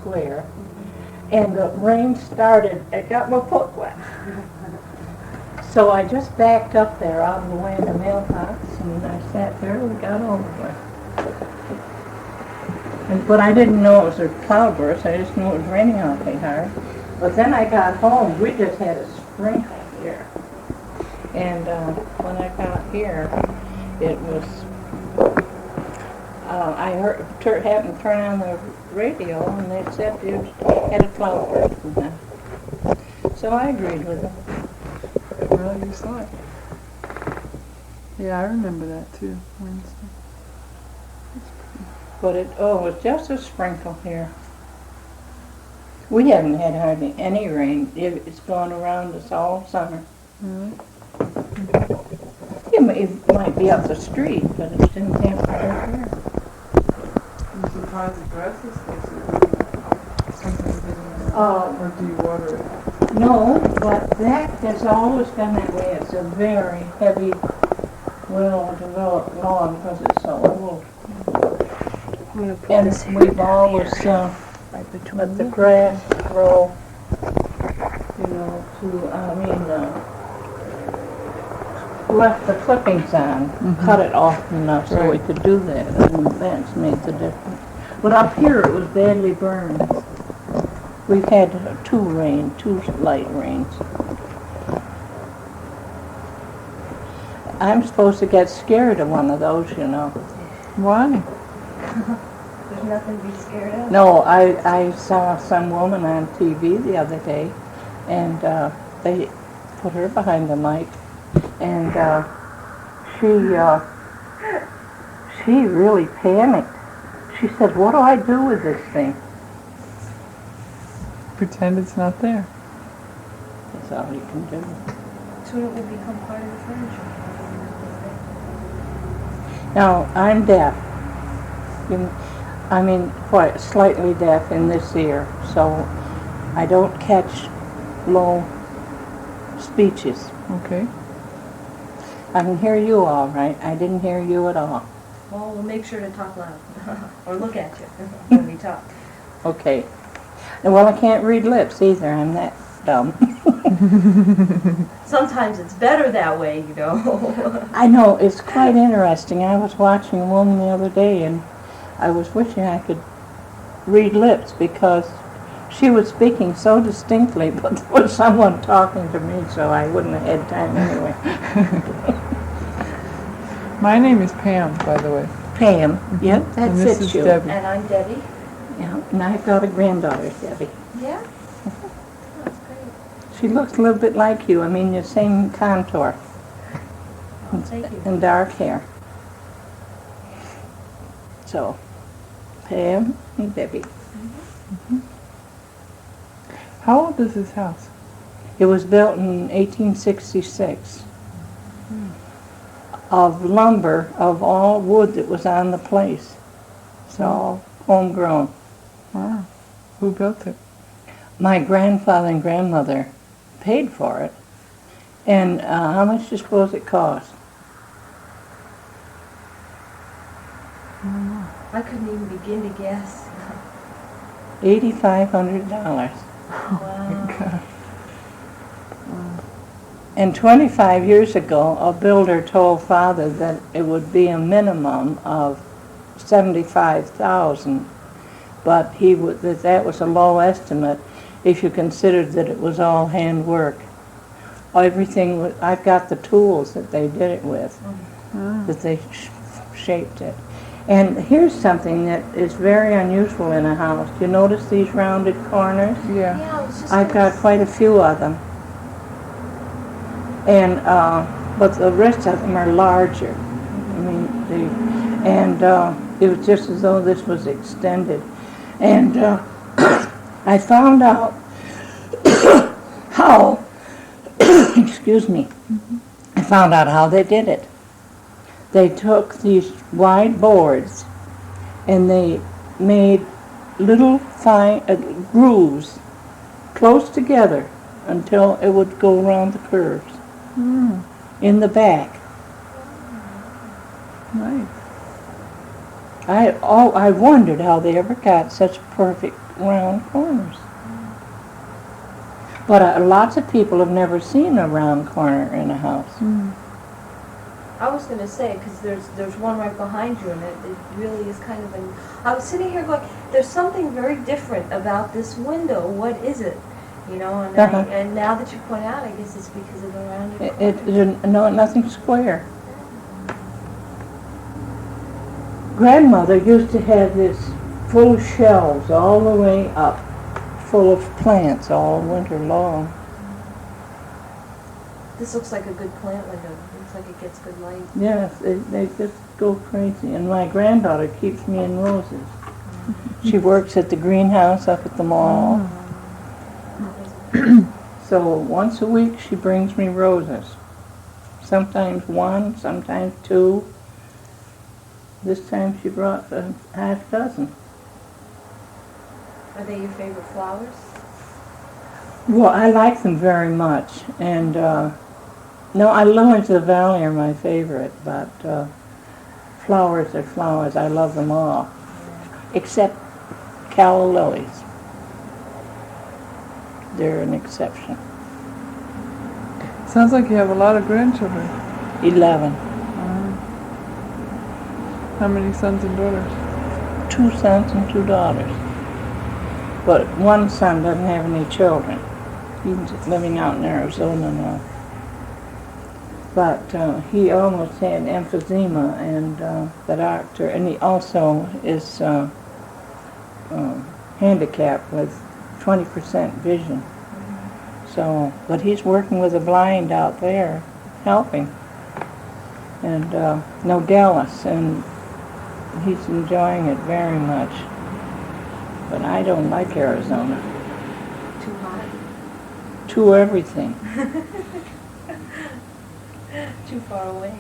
square, and the rain started. It got my foot wet. So I just backed up there out of the way of the mailbox, and I sat there and got over it. But I didn't know it was a cloudburst. I just knew it was raining awfully hard. But then I got home. We just had a sprinkle here. And when I got here, it was, I happened to turn on the radio, and they said you had a cloudburst. So I agreed with them. Well, you saw it. Yeah, I remember that too, Wednesday. But it was just a sprinkle here. We haven't had hardly any rain. It's gone around us all summer. Really? It might be up the street, but it didn't happen right here. I'm surprised the grass is or do you water it? No, but that has always been that way. It's a very heavy, well-developed lawn because it's so old. And we've always let the grass grow, left the clippings on, cut it off enough so we could do that, and that's made the difference. But up here it was badly burned. We've had two light rains. I'm supposed to get scared of one of those, Why? There's nothing to be scared of. No, I saw some woman on TV the other day, and they put her behind the mic, and she really panicked. She said, "What do I do with this thing?" Pretend it's not there. That's all you can do. Soon it will become part of the furniture. Now, I'm deaf. Quite slightly deaf in this ear, so I don't catch low speeches. Okay. I can hear you all right. I didn't hear you at all. Well, we'll make sure to talk loud. Or look at you when we talk. Okay. Well, I can't read lips either. I'm that dumb. Sometimes it's better that way, I know. It's quite interesting. I was watching a woman the other day, and I was wishing I could read lips because she was speaking so distinctly, but there was someone talking to me, so I wouldn't have had time anyway. My name is Pam, by the way. Pam. Yep, that And this fits is you. Debbie. And I'm Debbie. Yeah, and I've got a granddaughter, Debbie. Yeah? That's great. She looks a little bit like you. The same contour. Thank you. And dark hair. So, Pam and Debbie. How old is this house? It was built in 1866 of lumber, of all wood that was on the place. It's all homegrown. Wow. Who built it? My grandfather and grandmother paid for it. And how much do you suppose it cost? I couldn't even begin to guess. $8,500. Wow. And 25 years ago, a builder told Father that it would be a minimum of $75,000, but that was a low estimate if you considered that it was all handwork. Everything I've got the tools that they did it with, that they shaped it. And here's something that is very unusual in a house. You notice these rounded corners? Yeah. Yeah, I was just I've got quite a few of them. And but the rest of them are larger. It was just as though this was extended. And I found out how, excuse me, I found out how they did it. They took these wide boards and they made little fine grooves close together until it would go around the curves in the back. Nice. I wondered how they ever got such perfect round corners. But lots of people have never seen a round corner in a house. I was going to say, because there's one right behind you, and it really is kind of an... I was sitting here going, there's something very different about this window. What is it? You know, and, and now that you point out, I guess it's because of the rounded corners. No, nothing square. Grandmother used to have this full of shelves all the way up, full of plants all winter long. This looks like a good plant window. It looks like it gets good light. Yes, they just go crazy. And my granddaughter keeps me in roses. She works at the greenhouse up at the mall. So once a week she brings me roses. Sometimes one, sometimes two. This time she brought a half dozen. Are they your favorite flowers? Well, I like them very much. And no, lilies of the valley are my favorite, but flowers are flowers. I love them all, except calla lilies. They're an exception. Sounds like you have a lot of grandchildren. 11. How many sons and daughters? 2 sons and 2 daughters. But one son doesn't have any children. He's living out in Arizona now. But he almost had emphysema, and the doctor, and he also is handicapped with 20% vision. So, but he's working with the blind out there, helping. And no Dallas, and he's enjoying it very much. But I don't like Arizona. Too hot? Too everything. Too far away.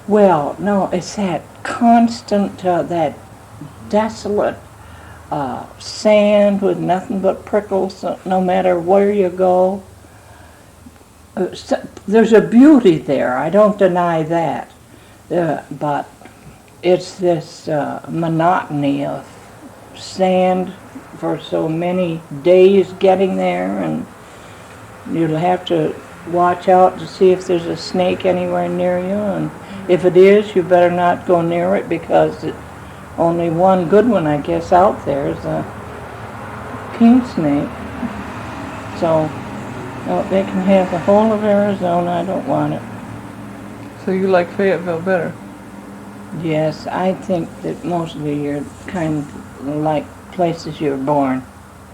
Well, no, it's that constant, that desolate sand with nothing but prickles no matter where you go. There's a beauty there, I don't deny that. But it's this monotony of sand for so many days getting there, and you'll have to watch out to see if there's a snake anywhere near you, and if it is, you better not go near it, because only one good one, I guess, out there is a king snake. So they can have the whole of Arizona. I don't want it. So you like Fayetteville better? Yes, I think that mostly you're kind of like places you're born,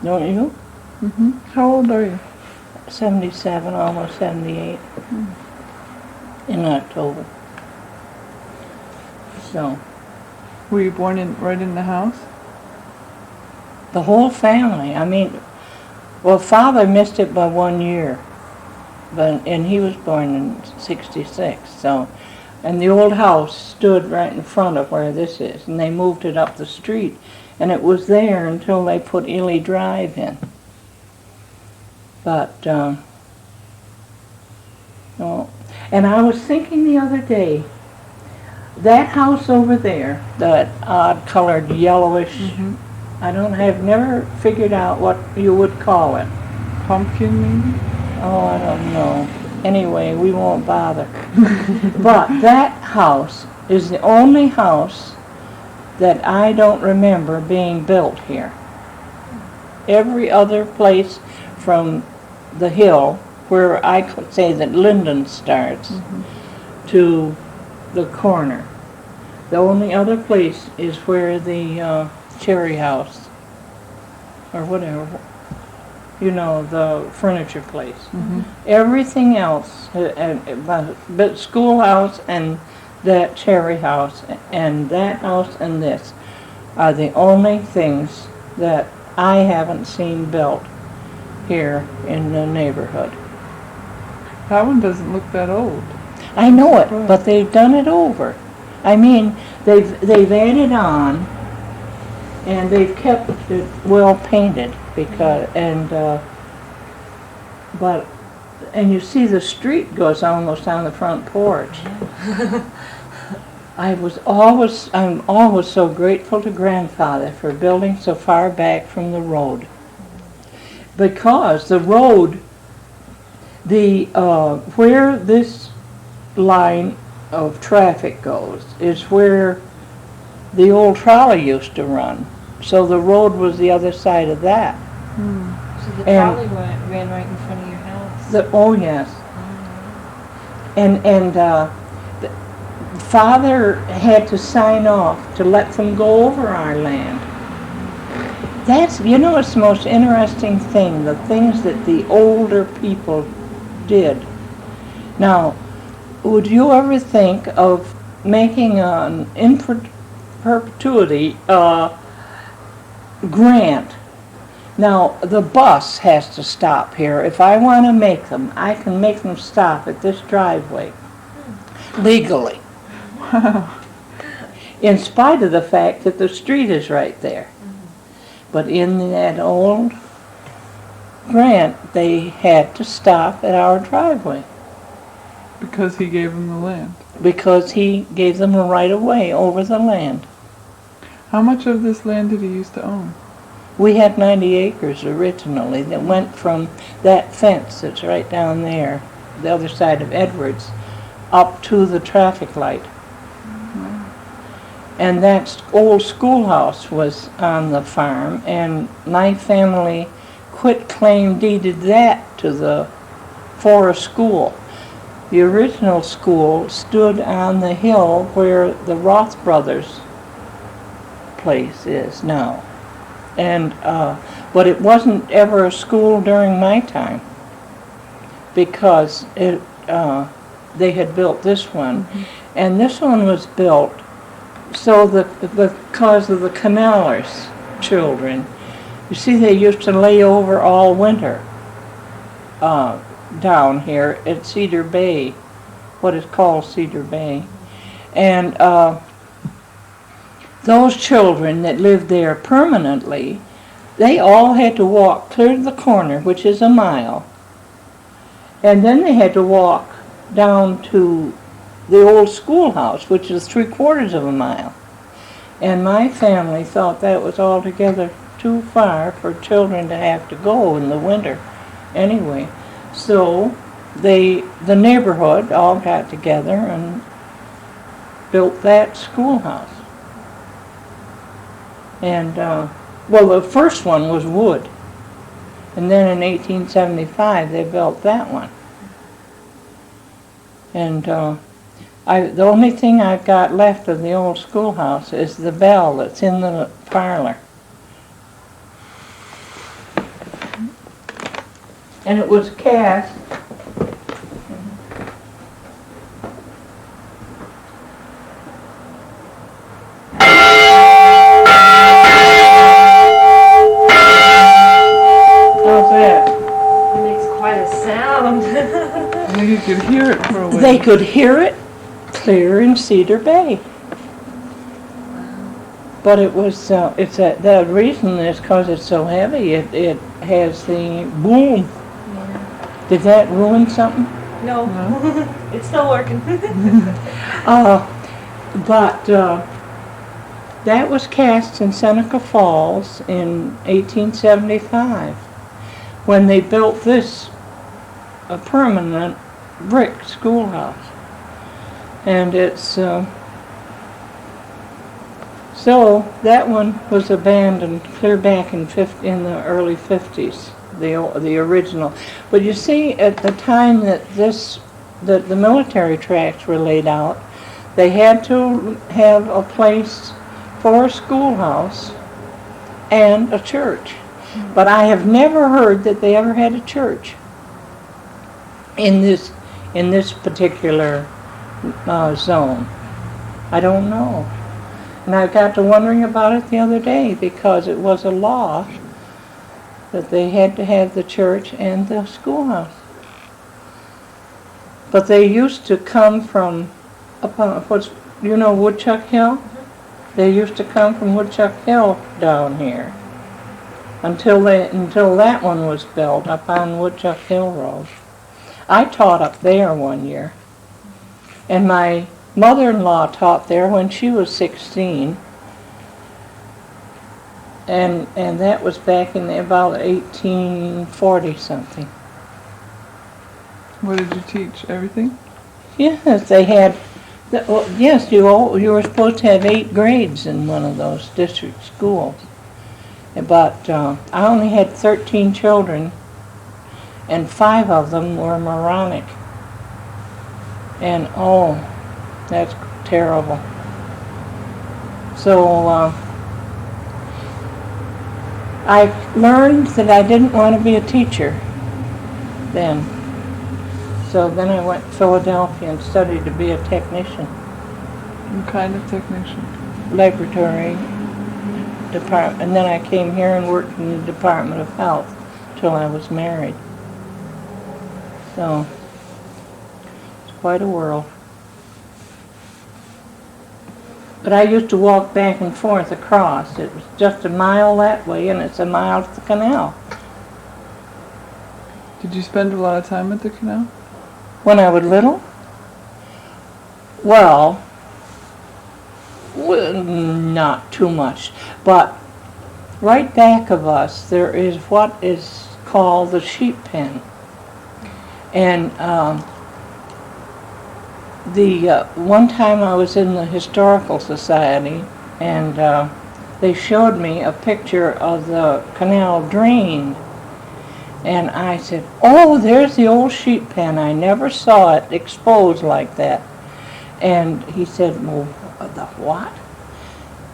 don't you? Mm-hmm. How old are you? 77, almost 78 in October. So Were you born right in the house? the whole family. I mean, well, Father missed it by 1 year, and he was born in '66. So, and the old house stood right in front of where this is, and they moved it up the street, and it was there until they put Ely Drive in. But no, and I was thinking the other day, that house over there, that odd-colored yellowish, I've never figured out what you would call it. Pumpkin, maybe? Oh, I don't know. Anyway, we won't bother. But that house is the only house that I don't remember being built here. Every other place from the hill, where I could say that Linden starts, to the corner. The only other place is where the Cherry House, or whatever, you know, the furniture place. Everything else, but Schoolhouse and that Cherry House and that house and this are the only things that I haven't seen built here in the neighborhood. That one doesn't look that old. I know it, but they've done it over. I mean, they've added on, and they've kept it well painted, because and you see the street goes almost on the front porch. I'm always so grateful to Grandfather for building so far back from the road. Because the road, where this line of traffic goes is where the old trolley used to run. So the road was the other side of that. So the And- trolley ran right in front of your house. Oh yes. And the Father had to sign off to let them go over our land. It's the most interesting thing, the things that the older people did. Now, would you ever think of making an in perpetuity grant? Now, the bus has to stop here. If I want to make them, I can make them stop at this driveway legally. In spite of the fact that the street is right there. But in that old grant, they had to stop at our driveway Because he gave them the land. because he gave them a right of way over the land. How much of this land did he used to own? We had 90 acres originally that went from that fence that's right down there, the other side of Edwards, up to the traffic light. And that old schoolhouse was on the farm, and my family quit claim deeded that to the Forest School. The original school stood on the hill where the Roth brothers' place is now. And but it wasn't ever a school during my time because they had built this one, and this one was built so that because of the canalers' children. You see, they used to lay over all winter down here at Cedar Bay, what is called Cedar Bay, and those children that lived there permanently, they all had to walk clear to the corner, which is a mile, and then they had to walk down to the old schoolhouse, which is 3/4 of a mile. And my family thought that was altogether too far for children to have to go in the winter anyway. So the neighborhood all got together and built that schoolhouse. And, well, the first one was wood. And then in 1875, they built that one. And the only thing I've got left of the old schoolhouse is the bell that's in the parlor. And it was cast. How's that? It makes quite a sound. I think you could hear it for a while. They could hear it clear in Cedar Bay. But it was, the reason is because it's so heavy, it has the boom. Yeah. Did that ruin something? No, it's still working. But that was cast in Seneca Falls in 1875 when they built this, a permanent brick schoolhouse. And it's, so that one was abandoned clear back in the early 50s, the original. But you see, at the time that the military tracks were laid out, they had to have a place for a schoolhouse and a church. But I have never heard that they ever had a church in this particular zone. I don't know. And I got to wondering about it the other day because it was a law that they had to have the church and the schoolhouse. But they used to come from up on Woodchuck Hill? They used to come from Woodchuck Hill down here until that one was built up on Woodchuck Hill Road. I taught up there one year, and my mother-in-law taught there when she was 16. And that was back in about 1840 something. What did you teach? Everything? Yes, they had. Yes, you were supposed to have 8 grades in one of those district schools. But I only had 13 children, and 5 of them were moronic. And oh, that's terrible. So I learned that I didn't want to be a teacher then. So then I went to Philadelphia and studied to be a technician. What kind of technician? Laboratory department. And then I came here and worked in the Department of Health till I was married. So it's quite a world. But I used to walk back and forth across. It was just a mile that way, and it's a mile to the canal. Did you spend a lot of time at the canal? When I was little? Well, not too much. But right back of us, there is what is called the sheep pen. And one time I was in the Historical Society, and they showed me a picture of the canal drained. And I said, oh, there's the old sheep pen. I never saw it exposed like that. And he said, well, the what?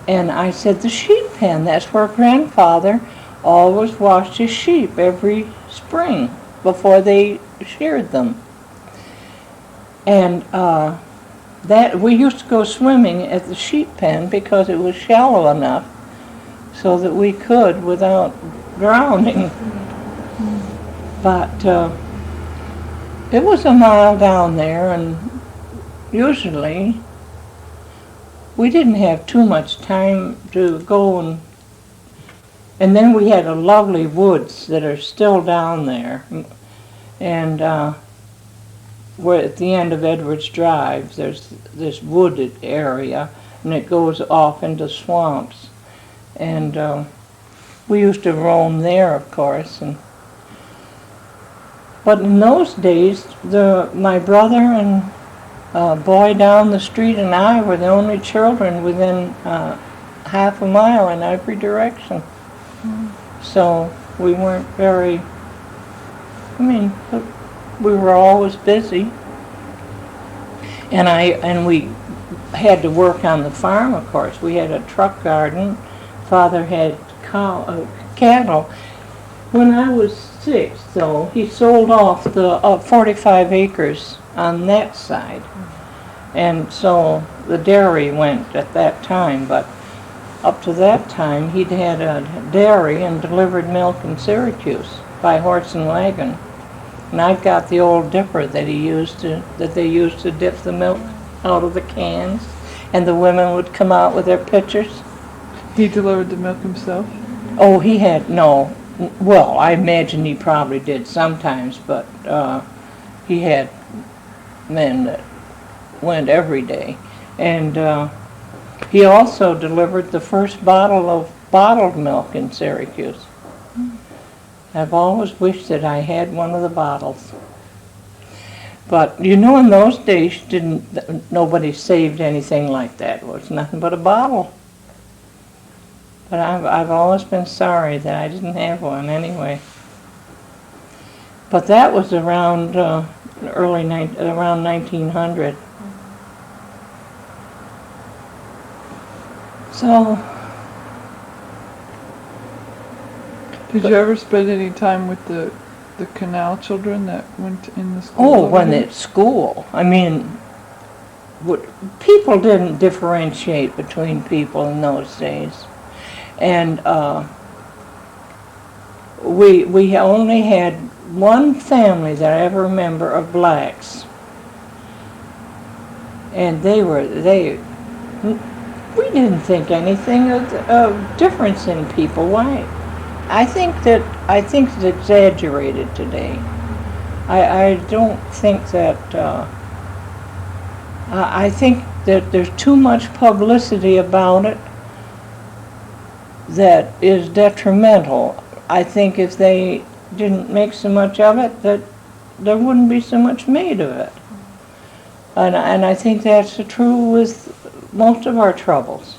And I said, the sheep pen. That's where Grandfather always washed his sheep every spring before they sheared them. And that we used to go swimming at the sheep pen because it was shallow enough so that we could without drowning. But it was a mile down there, and usually we didn't have too much time to go, and then we had a lovely woods that are still down there. And we're at the end of Edwards Drive, there's this wooded area, and it goes off into swamps. And we used to roam there, of course. But in those days, my brother and a boy down the street and I were the only children within half a mile in every direction. So we weren't very, we were always busy. And we had to work on the farm, of course. We had a truck garden. Father had cattle. When I was 6, though, he sold off the 45 acres on that side. And so the dairy went at that time, but up to that time he'd had a dairy and delivered milk in Syracuse by horse and wagon. And I've got the old dipper that they used to dip the milk out of the cans, and the women would come out with their pitchers. He delivered the milk himself? Oh, he had, no. Well, I imagine he probably did sometimes, but he had men that went every day. And he also delivered the first bottle of bottled milk in Syracuse. I've always wished that I had one of the bottles. But in those days, nobody saved anything like that. It was nothing but a bottle. But I've always been sorry that I didn't have one anyway. But that was around around 1900. So. Did you ever spend any time with the canal children that went in the school? Oh, when at school. People didn't differentiate between people in those days. And we only had one family that I ever remember of blacks. And we didn't think anything of difference in people. Why? I think it's exaggerated today. I don't think that, I think there's too much publicity about it that is detrimental. I think if they didn't make so much of it, that there wouldn't be so much made of it. And I think that's true with most of our troubles.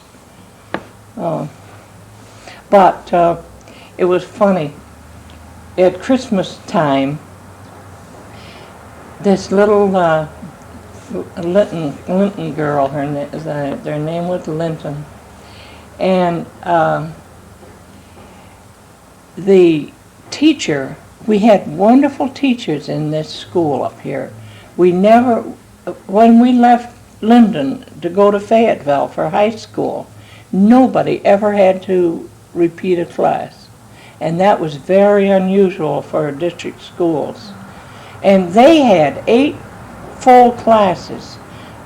But it was funny. At Christmas time, this little Linton girl, their name was Linton, and the teacher, we had wonderful teachers in this school up here. We never, when we left Linden to go to Fayetteville for high school, nobody ever had to repeat a class. And that was very unusual for district schools. And they had 8 full classes.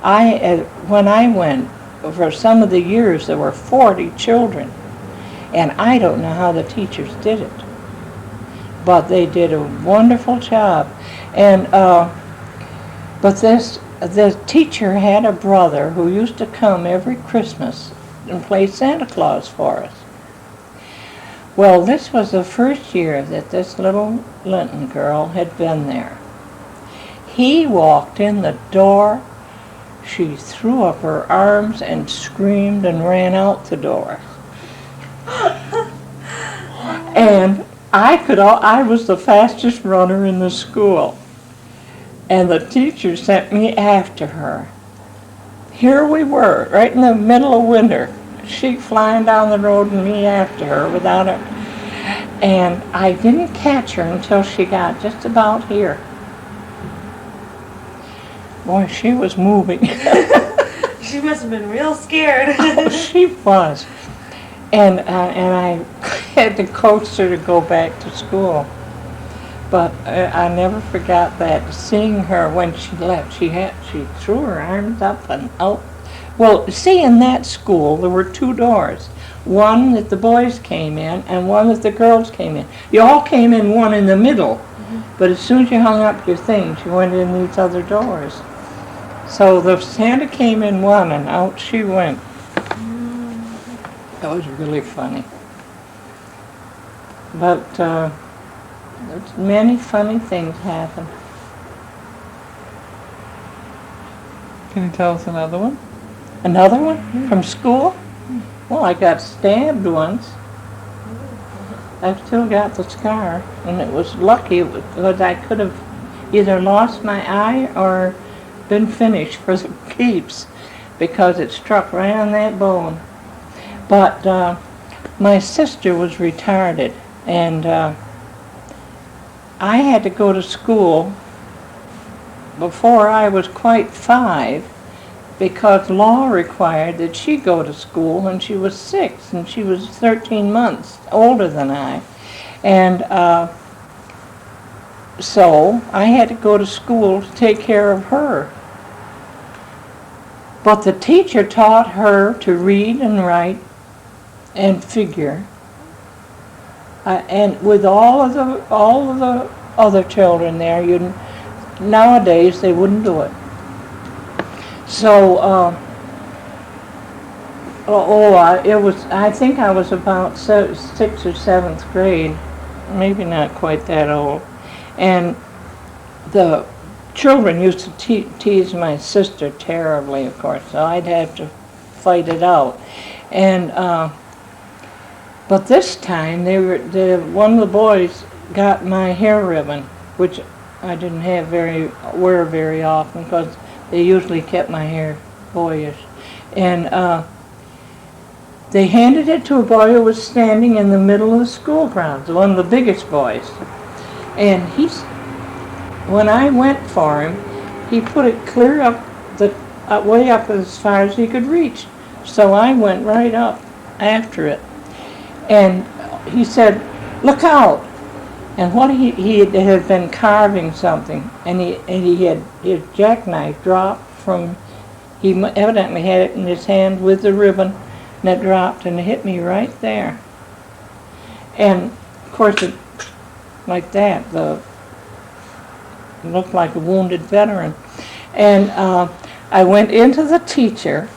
When I went, for some of the years, there were 40 children. And I don't know how the teachers did it. But they did a wonderful job. And but the teacher had a brother who used to come every Christmas and play Santa Claus for us. Well, this was the first year that this little Linton girl had been there. He walked in the door, she threw up her arms and screamed and ran out the door. And I was the fastest runner in the school. And the teacher sent me after her. Here we were, right in the middle of winter. She flying down the road and me after her without her. And I didn't catch her until she got just about here. Boy, she was moving. She must have been real scared. Oh, she was. And I had to coax her to go back to school. But I never forgot that, seeing her when she left. She threw her arms up and out. Well, see, in that school, there were 2 doors. One that the boys came in and one that the girls came in. You all came in one in the middle, but as soon as you hung up your things, you went in these other doors. So the Santa came in one and out she went. That was really funny. But many funny things happen. Can you tell us another one? Another one from school? Well, I got stabbed once. I've still got the scar, and it was lucky because I could have either lost my eye or been finished for the keeps because it struck right on that bone. But my sister was retarded, and I had to go to school before I was quite 5 because law required that she go to school when she was 6, and she was 13 months older than I. And so I had to go to school to take care of her. But the teacher taught her to read and write and figure. And with all of the other children there, nowadays they wouldn't do it. So, I think I was about 6th or 7th grade, maybe not quite that old, and the children used to tease my sister terribly, of course, so I'd have to fight it out. And but this time, one of the boys got my hair ribbon, which I didn't wear very often because they usually kept my hair boyish. And they handed it to a boy who was standing in the middle of the school grounds, one of the biggest boys. And when I went for him, he put it clear up, way up as far as he could reach. So I went right up after it. And he said, "Look out!" And what he had been carving something, and he had his jackknife dropped from. He evidently had it in his hand with the ribbon, and it dropped and it hit me right there. And of course, like that, it looked like a wounded veteran. And I went into the teacher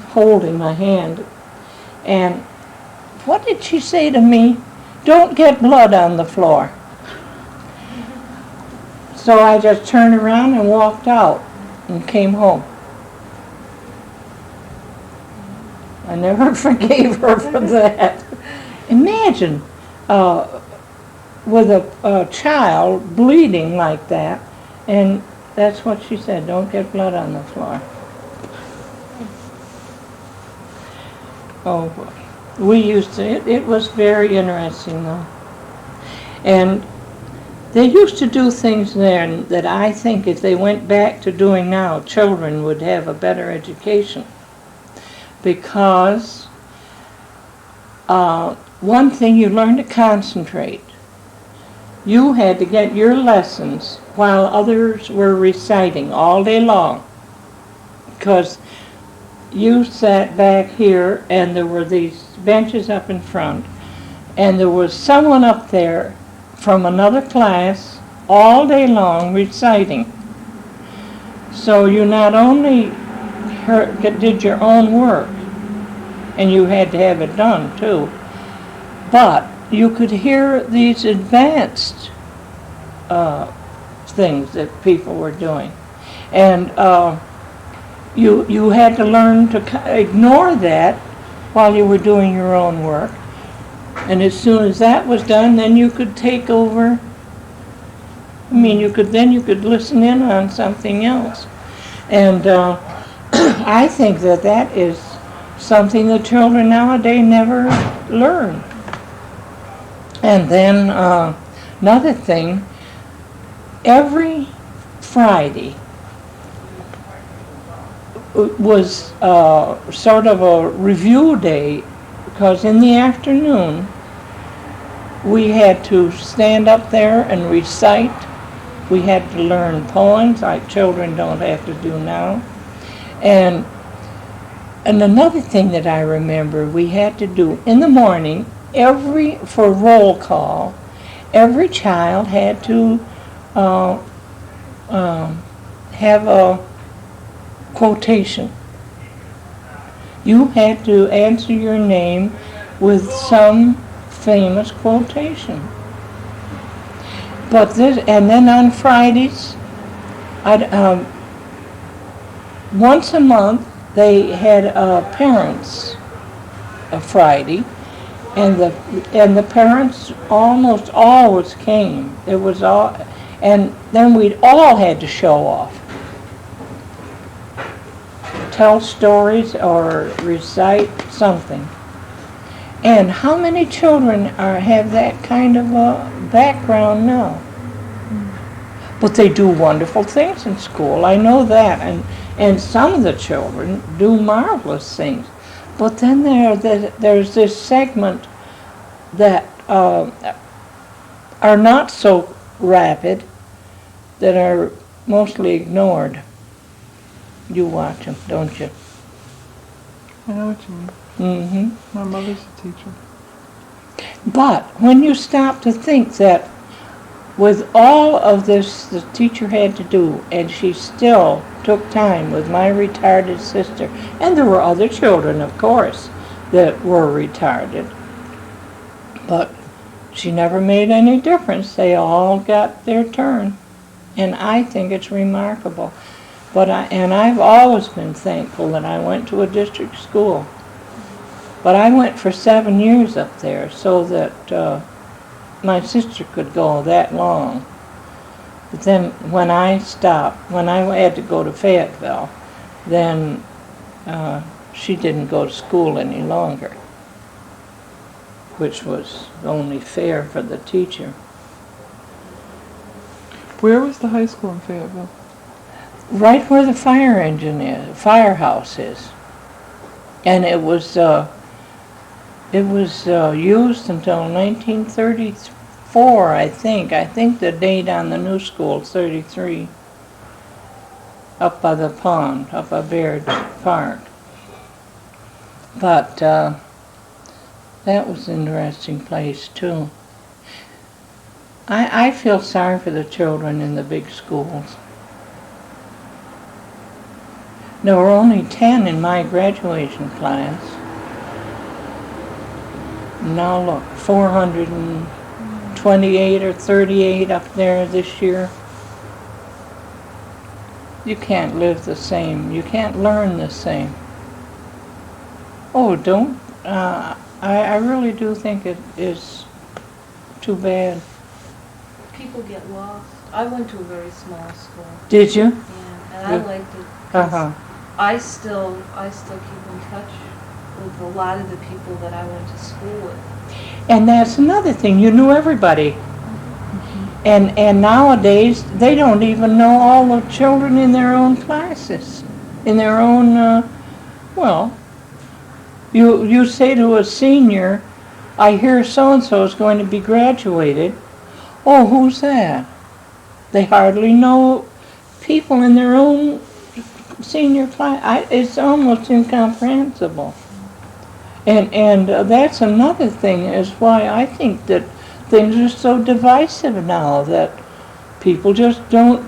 holding my hand, and what did she say to me? Don't get blood on the floor. So I just turned around and walked out and came home. I never forgave her for that. Imagine with a child bleeding like that, and that's what she said, don't get blood on the floor. Oh, we used to, it was very interesting though. And they used to do things then that I think if they went back to doing now, children would have a better education. Because one thing, you learn to concentrate. You had to get your lessons while others were reciting all day long. Because you sat back here and there were these benches up in front, and there was someone up there from another class all day long reciting. So you not only did your own work, and you had to have it done too, but you could hear these advanced things that people were doing. And you had to learn to ignore that while you were doing your own work. And as soon as that was done, then you could take over. I mean, you could listen in on something else. And I think that is something the children nowadays never learn. And then another thing, every Friday was sort of a review day, because in the afternoon we had to stand up there and recite. We had to learn poems like children don't have to do now. And another thing that I remember we had to do in the morning, for roll call, every child had to have a quotation. You had to answer your name with some famous quotation. And then on Fridays, once a month they had parents a Friday, and the parents almost always came. It was all, and then we'd all had to show off. Tell stories or recite something. And how many children have that kind of a background now? But they do wonderful things in school, I know that, and some of the children do marvelous things. But then there's this segment that are not so rapid, that are mostly ignored. You watch them, don't you? I know what you mean. Mm-hmm. My mother's a teacher. But when you stop to think that with all of this the teacher had to do, and she still took time with my retarded sister, and there were other children, of course, that were retarded, but she never made any difference. They all got their turn, and I think it's remarkable. And I've always been thankful that I went to a district school. But I went for 7 years up there so that my sister could go that long. But then when I stopped, when I had to go to Fayetteville, then she didn't go to school any longer, which was only fair for the teacher. Where was the high school in Fayetteville? Right where the firehouse is. And it was used until 1934, I think. I think the date on the new school is 33. Up by the pond, up by Baird Park. But that was an interesting place too. I feel sorry for the children in the big schools. There were only 10 in my graduation class. Now look, 428 or 38 up there this year. You can't live the same. You can't learn the same. Oh, don't. I really do think it is too bad. People get lost. I went to a very small school. Did you? Yeah, and I liked it. 'Cause I still keep in touch with a lot of the people that I went to school with. And that's another thing. You knew everybody. And nowadays, they don't even know all the children in their own classes, in their own, well, you say to a senior, I hear so-and-so is going to be graduated. Oh, who's that? They hardly know people in their own senior class. It's almost incomprehensible. And that's another thing, is why I think that things are so divisive now, that people just don't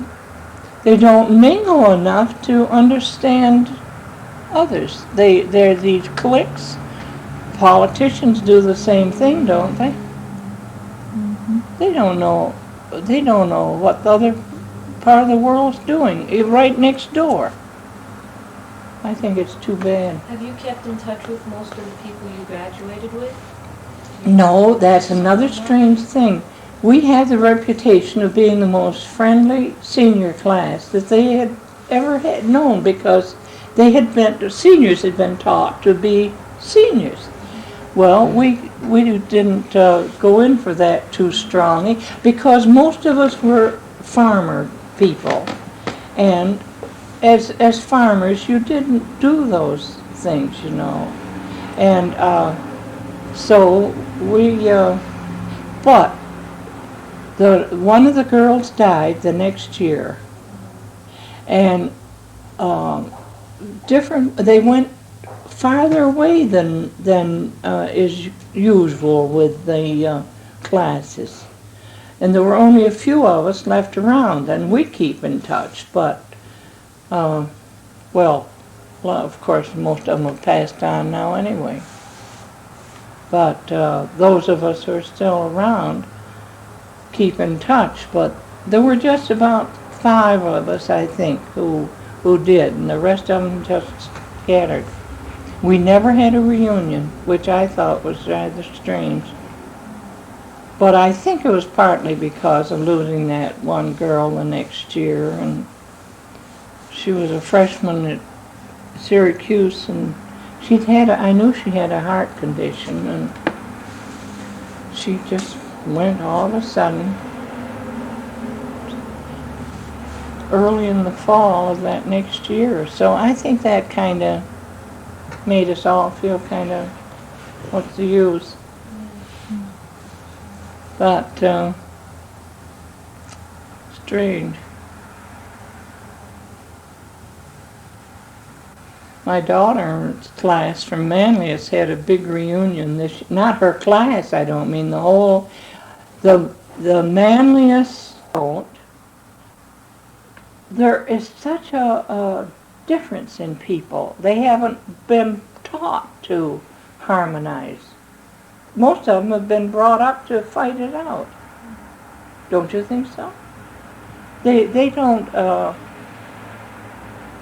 mingle enough to understand others. They're these cliques. Politicians do the same thing, don't they? Mm-hmm. They don't know what the other part of the world's doing, right next door. I think it's too bad. Have you kept in touch with most of the people you graduated with? No, that's another strange thing. We had the reputation of being the most friendly senior class that they had ever had known, because seniors had been taught to be seniors. Well, we didn't go in for that too strongly, because most of us were farmer people, and as farmers, you didn't do those things, you know, and so we. But one of the girls died the next year, and they went farther away than is usual with the classes. And there were only a few of us left around, and we keep in touch. But, well, of course, most of them have passed on now anyway. But those of us who are still around keep in touch. But there were just about 5 of us, I think, who did, and the rest of them just scattered. We never had a reunion, which I thought was rather strange. But I think it was partly because of losing that one girl the next year, and she was a freshman at Syracuse, and I knew she had a heart condition, and she just went all of a sudden early in the fall of that next year. So I think that kind of made us all feel kind of, what's the use? But strange. My daughter's class from Manlius had a big reunion not her class, I don't mean the whole, the Manlius. There is such a difference in people. They haven't been taught to harmonize. Most of them have been brought up to fight it out. Don't you think so? They don't,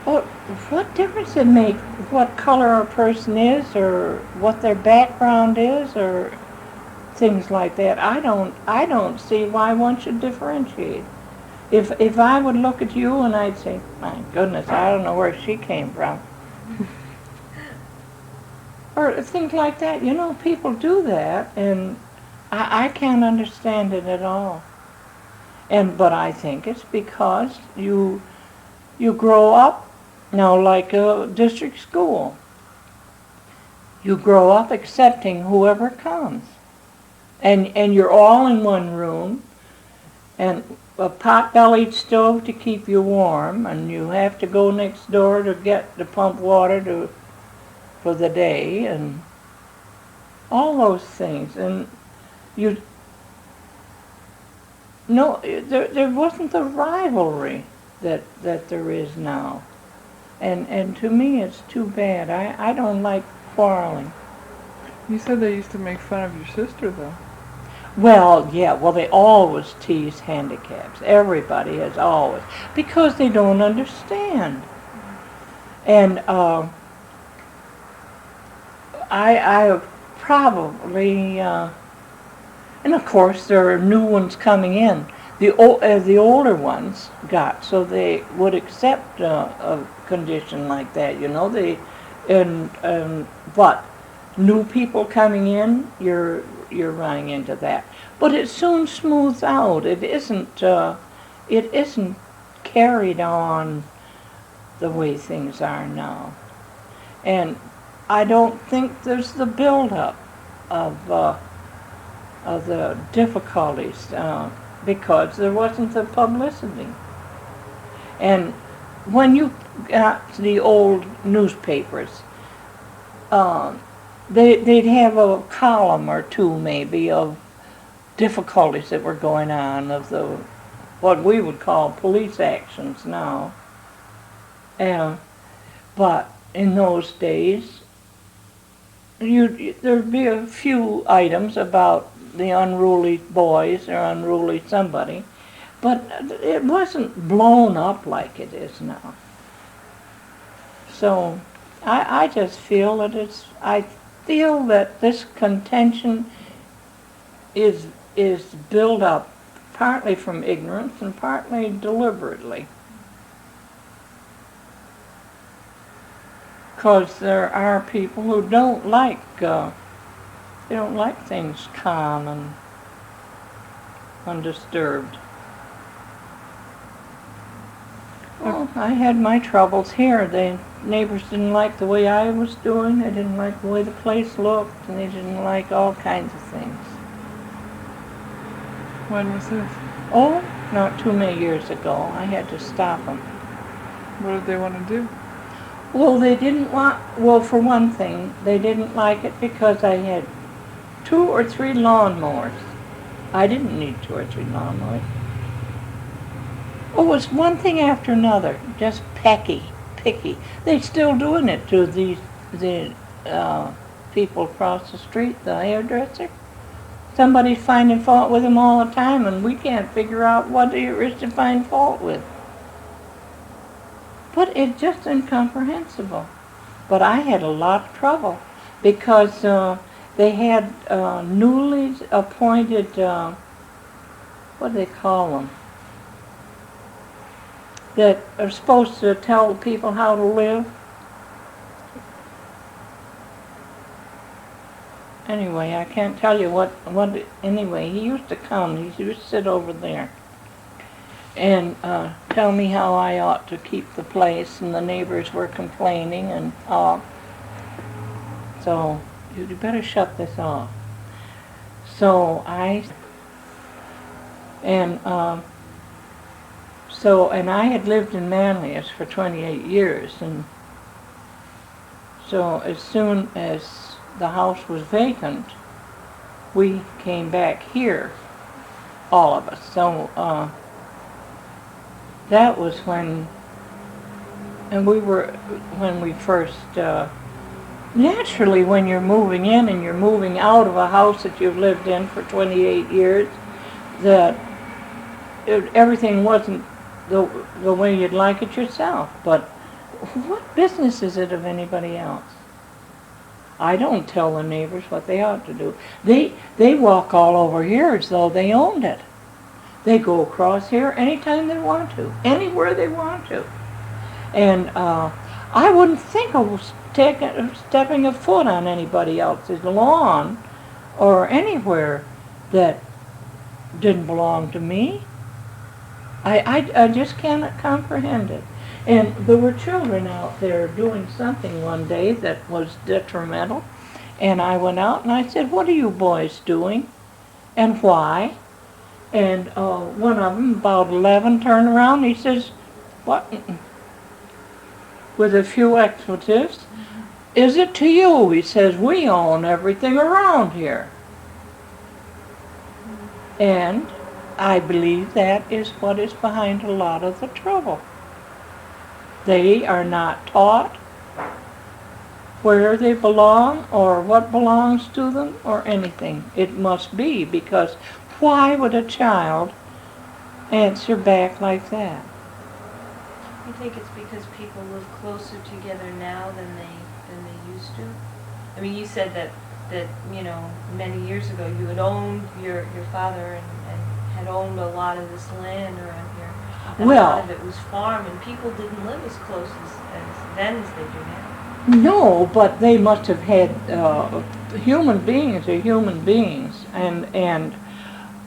what difference does it make what color a person is, or what their background is, or things like that? I don't see why one should differentiate. If I would look at you and I'd say, my goodness, I don't know where she came from. Or things like that. You know, people do that, and I can't understand it at all. But I think it's because you grow up, now like a district school. You grow up accepting whoever comes. And you're all in one room, and a pot-bellied stove to keep you warm, and you have to go next door to pump water for the day, and all those things. And there wasn't the rivalry that there is now. And to me, it's too bad. I don't like quarreling. You said they used to make fun of your sister, though. Well, yeah, well, they always tease handicaps. Everybody has always, because they don't understand. And I probably, and of course there are new ones coming in. The older ones got, so they would accept a condition like that, you know. But new people coming in, you're running into that. But it soon smooths out. It isn't carried on the way things are now. And I don't think there's the buildup of the difficulties because there wasn't the publicity. And when you got the old newspapers, they'd have a column or two maybe of difficulties that were going on, of the what we would call police actions now. But in those days, there'd be a few items about the unruly boys or unruly somebody, but it wasn't blown up like it is now. So I just feel that I feel that this contention is built up partly from ignorance and partly deliberately. Because there are people who don't like things calm and undisturbed. Well, I had my troubles here. The neighbors didn't like the way I was doing. They didn't like the way the place looked, and they didn't like all kinds of things. When was this? Oh, not too many years ago. I had to stop them. What did they want to do? Well, they didn't want, well, for one thing, they didn't like it because I had 2 or 3 lawnmowers. I didn't need 2 or 3 lawnmowers. Oh, it was one thing after another, just picky. They're still doing it to the people across the street, the hairdresser. Somebody's finding fault with them all the time, and we can't figure out what there is to find fault with. But it's just incomprehensible. But I had a lot of trouble because they had newly appointed, what do they call them, that are supposed to tell people how to live. Anyway, I can't tell you what anyway, he used to come, he used to sit over there and tell me how I ought to keep the place, and the neighbors were complaining and so you better shut this off. So I had lived in Manlius for 28 years, and so as soon as the house was vacant, we came back here, all of us. So that was when we first, naturally when you're moving in and you're moving out of a house that you've lived in for 28 years, that everything wasn't the way you'd like it yourself. But what business is it of anybody else? I don't tell the neighbors what they ought to do. They walk all over here as though they owned it. They go across here anytime they want to, anywhere they want to. And I wouldn't think of stepping a foot on anybody else's lawn or anywhere that didn't belong to me. I just cannot comprehend it. And there were children out there doing something one day that was detrimental. And I went out and I said, "What are you boys doing? And why?" And one of them, about 11, turned around and he says, "What?" with a few expletives. "Is it to you?" He says, "We own everything around here." And I believe that is what is behind a lot of the trouble. They are not taught where they belong or what belongs to them or anything. It must be, because why would a child answer back like that? You think it's because people live closer together now than they used to? I mean, you said that many years ago you had owned your father and had owned a lot of this land around here. And a lot of it was farm, and people didn't live as close as then as they do now. No, but they must have had, human beings are human beings, and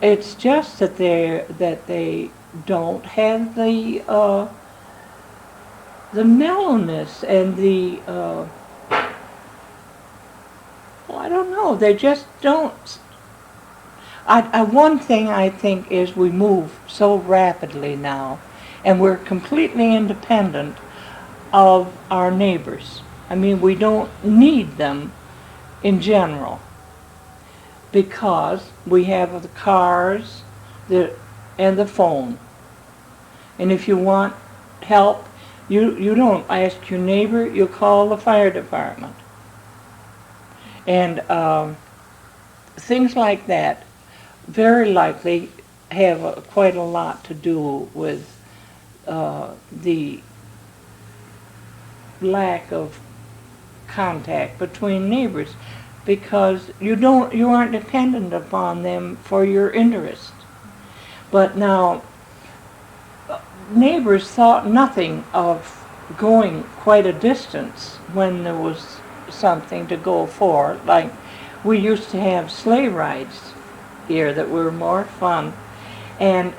it's just that they don't have the mellowness and the well, I don't know, they just don't. One thing I think is we move so rapidly now, and we're completely independent of our neighbors. I mean, we don't need them in general, because we have the cars and the phone. And if you want help, you don't ask your neighbor, you call the fire department. And things like that very likely have quite a lot to do with the lack of contact between neighbors, because you aren't dependent upon them for your interest. But now, neighbors thought nothing of going quite a distance when there was something to go for. Like, we used to have sleigh rides here that were more fun, and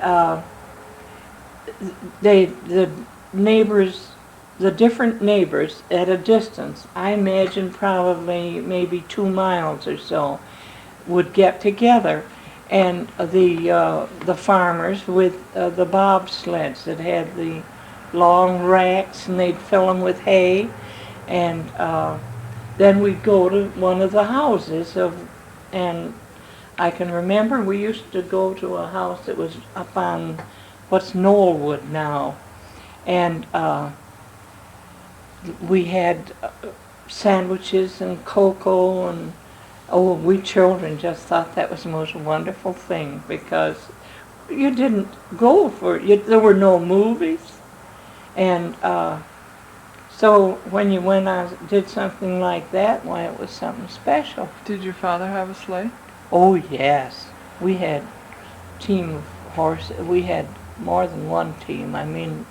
the neighbors, the different neighbors at a distance, I imagine probably maybe 2 miles or so, would get together, and the farmers with the bobsleds that had the long racks, and they'd fill them with hay, and then we'd go to one of the houses and I can remember we used to go to a house that was up on what's Knollwood now, and we had sandwiches and cocoa, and we children just thought that was the most wonderful thing, because you didn't go there were no movies, and so when you went out did something like that, why, it was something special. Did your father have a sleigh? Oh yes, we had team of horses. We had more than one team. I mean,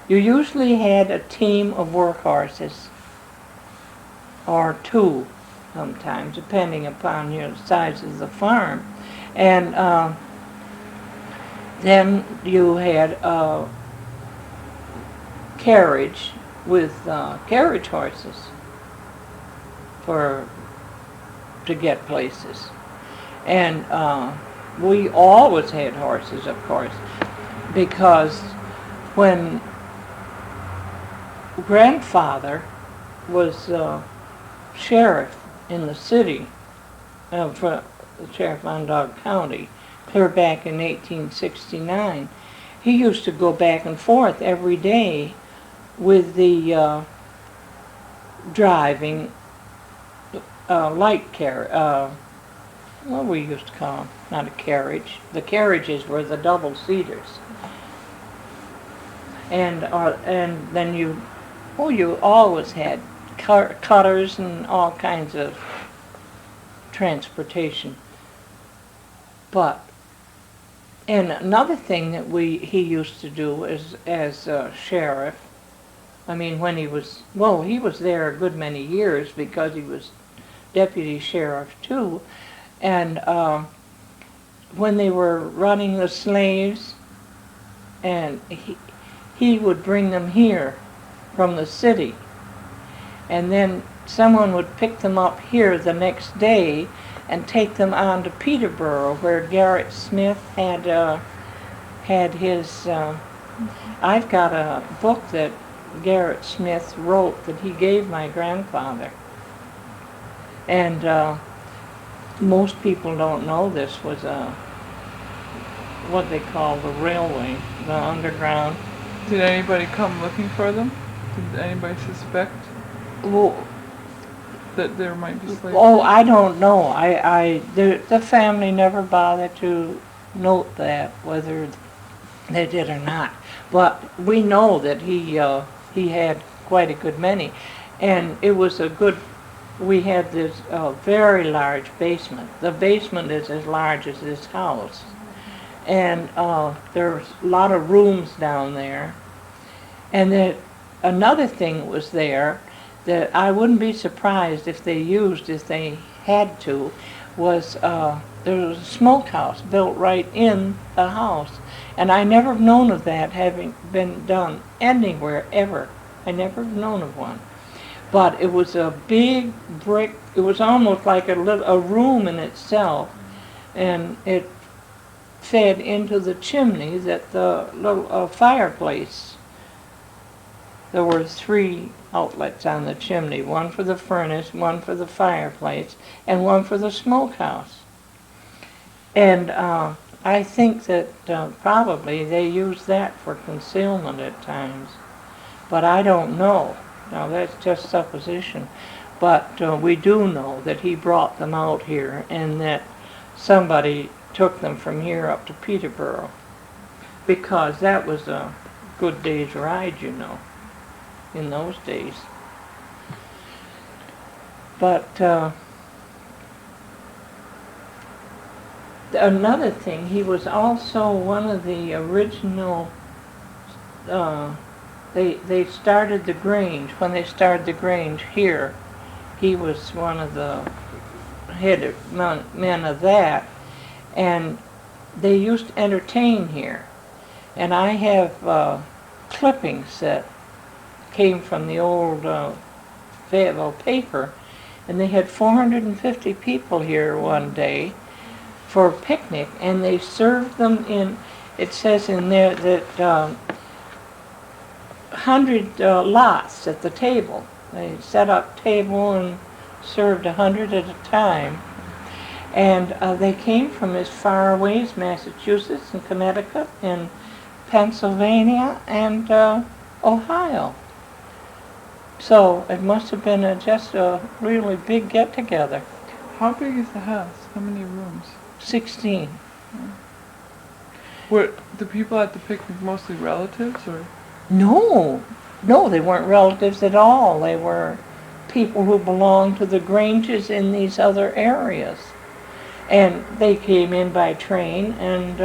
you usually had a team of work horses, or 2 sometimes, depending upon your size of the farm. And then you had a carriage with carriage horses to get places. And we always had horses, of course, because when grandfather was sheriff in the city, for the sheriff of Onondaga County, clear back in 1869, he used to go back and forth every day with the driving light carriage, what we used to call them, not a carriage. The carriages were the double-seaters. And then you always had cutters and all kinds of transportation. And another thing that he used to do as sheriff, I mean, when he was there a good many years, because he was deputy sheriff too, and when they were running the slaves, and he would bring them here from the city, and then someone would pick them up here the next day and take them on to Peterborough, where Garrett Smith had his, I've got a book that Garrett Smith wrote that he gave my grandfather. And most people don't know this was what they call the railway, the underground Did anybody come looking for them? Did anybody suspect Well, that there might be slaves? oh, I don't know. The family never bothered to note that, whether they did or not. But we know that he had quite a good many, and it was a good. We had this very large basement. The basement is as large as this house, and there's a lot of rooms down there. And then another thing was there that I wouldn't be surprised if they used, if they had to, was there was a smokehouse built right in the house. And I never have known of that having been done anywhere ever. I never have known of one. But it was a big brick, it was almost like a room in itself, and it fed into the chimney that the little fireplace. There were 3 outlets on the chimney, one for the furnace, one for the fireplace, and one for the smokehouse. And I think that probably they used that for concealment at times, but I don't know. Now that's just supposition, but we do know that he brought them out here and that somebody took them from here up to Peterborough, because that was a good day's ride, you know, in those days. But another thing, he was also one of the original, they started the Grange. When they started the Grange here, he was one of the head men of that, and they used to entertain here. And I have clippings that came from the old Fayetteville paper, and they had 450 people here one day for a picnic, and they served them in, it says in there that 100 lots at the table. They set up table and served 100 at a time. And they came from as far away as Massachusetts and Connecticut and Pennsylvania and Ohio. So it must have been just a really big get-together. How big is the house? How many rooms? 16. Were the people at the picnic mostly relatives, or? No, they weren't relatives at all. They were people who belonged to the Granges in these other areas. And they came in by train, and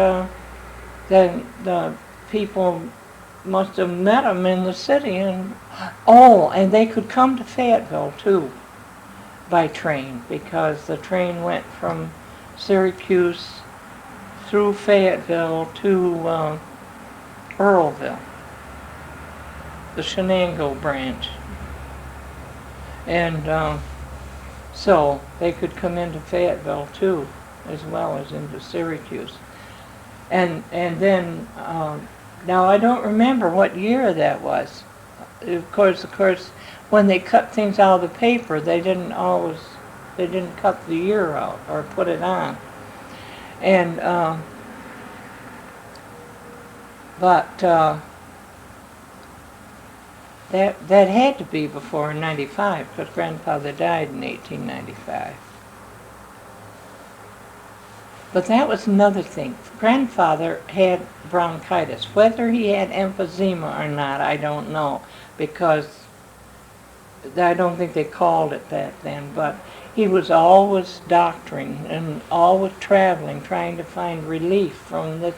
then the people must have met them in the city. And they could come to Fayetteville, too, by train, because the train went from Syracuse through Fayetteville to Earlville, the Shenango branch. And so they could come into Fayetteville too, as well as into Syracuse. And then, now I don't remember what year that was. Of course, when they cut things out of the paper, they didn't cut the year out or put it on. And, that had to be before 95, because Grandfather died in 1895. But that was another thing. Grandfather had bronchitis. Whether he had emphysema or not, I don't know, because I don't think they called it that then, but he was always doctoring and always traveling, trying to find relief from this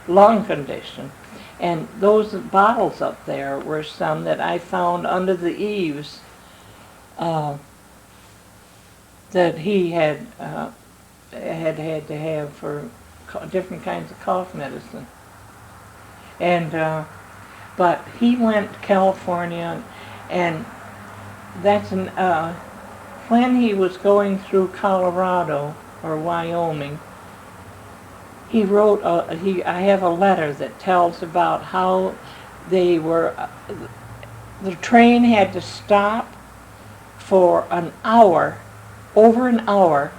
lung condition. And those bottles up there were some that I found under the eaves that he had to have for different kinds of cough medicine. And but he went to California, and that's when he was going through Colorado or Wyoming. He wrote, I have a letter that tells about how they were, the train had to stop for an hour, over an hour,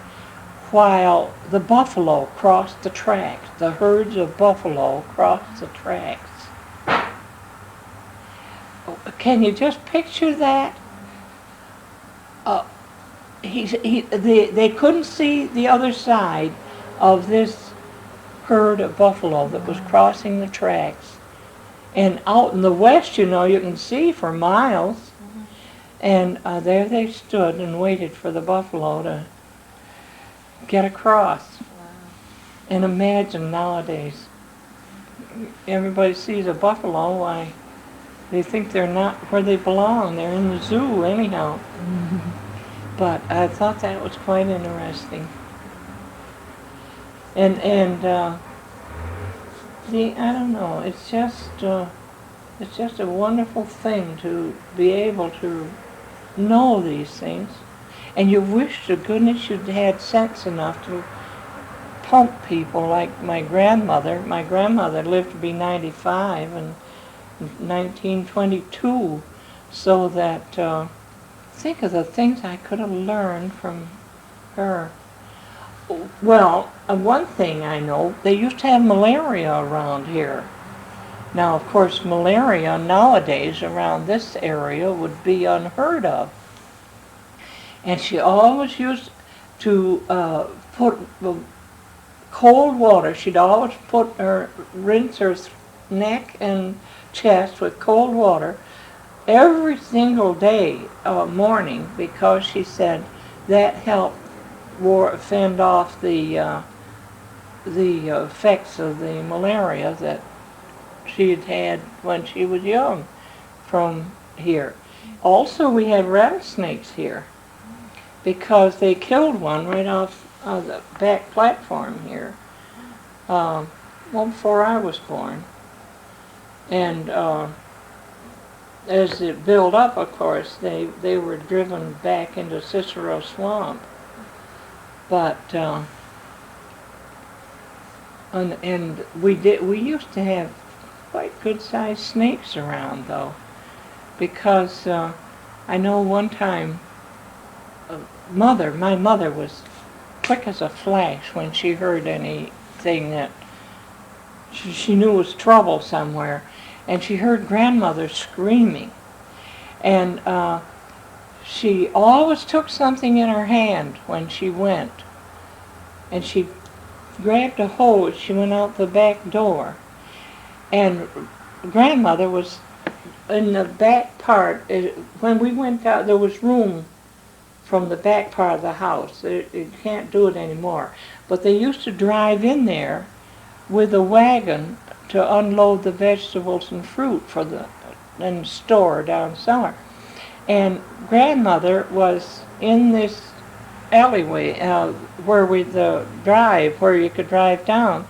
while the buffalo crossed the tracks. The herds of buffalo crossed the tracks. can you just picture that? They couldn't see the other side of this herd of buffalo that was crossing the tracks. And out in the west, you know, you can see for miles. And there they stood and waited for the buffalo to get across. Wow. And imagine nowadays, everybody sees a buffalo, why, they think they're not where they belong. They're in the zoo anyhow. But I thought that was quite interesting. And I don't know, it's just a wonderful thing to be able to know these things. And you wish to goodness you'd had sense enough to pump people like my grandmother. My grandmother lived to be 95 in 1922, so that, think of the things I could have learned from her. Well, one thing I know, they used to have malaria around here. Now, of course, malaria nowadays around this area would be unheard of. And she always used to put cold water. She'd always rinse her neck and chest with cold water every single day, morning, because she said that helped fend off the effects of the malaria that she had when she was young from here. Also, we had rattlesnakes here because they killed one right off the back platform here, well, before I was born. And as it built up, of course, they were driven back into Cicero Swamp. But and we used to have quite good-sized snakes around, though, because I know one time my mother was quick as a flash when she heard anything that she knew was trouble somewhere, and she heard grandmother screaming, and she always took something in her hand when she went, and she grabbed a hose. She went out the back door, and grandmother was in the back part. When we went out, there was room from the back part of the house. You can't do it anymore. But they used to drive in there with a wagon to unload the vegetables and fruit and store down cellar. And grandmother was in this alleyway where you could drive down,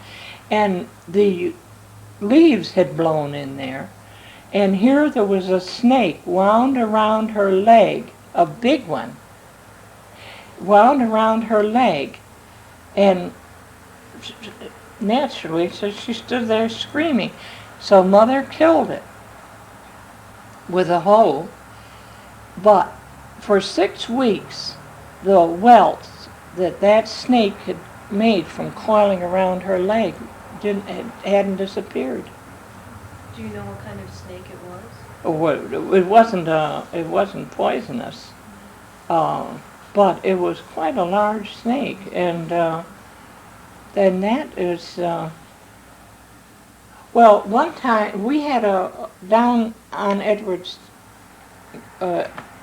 and the leaves had blown in there, and here there was a snake wound around her leg, a big one, wound around her leg, and naturally, so she stood there screaming. So mother killed it with a hoe, but for 6 weeks, the welts that snake had made from coiling around her leg hadn't disappeared. Do you know what kind of snake it was? It wasn't poisonous, but it was quite a large snake, and then that is. Well, one time we had down on Edwards.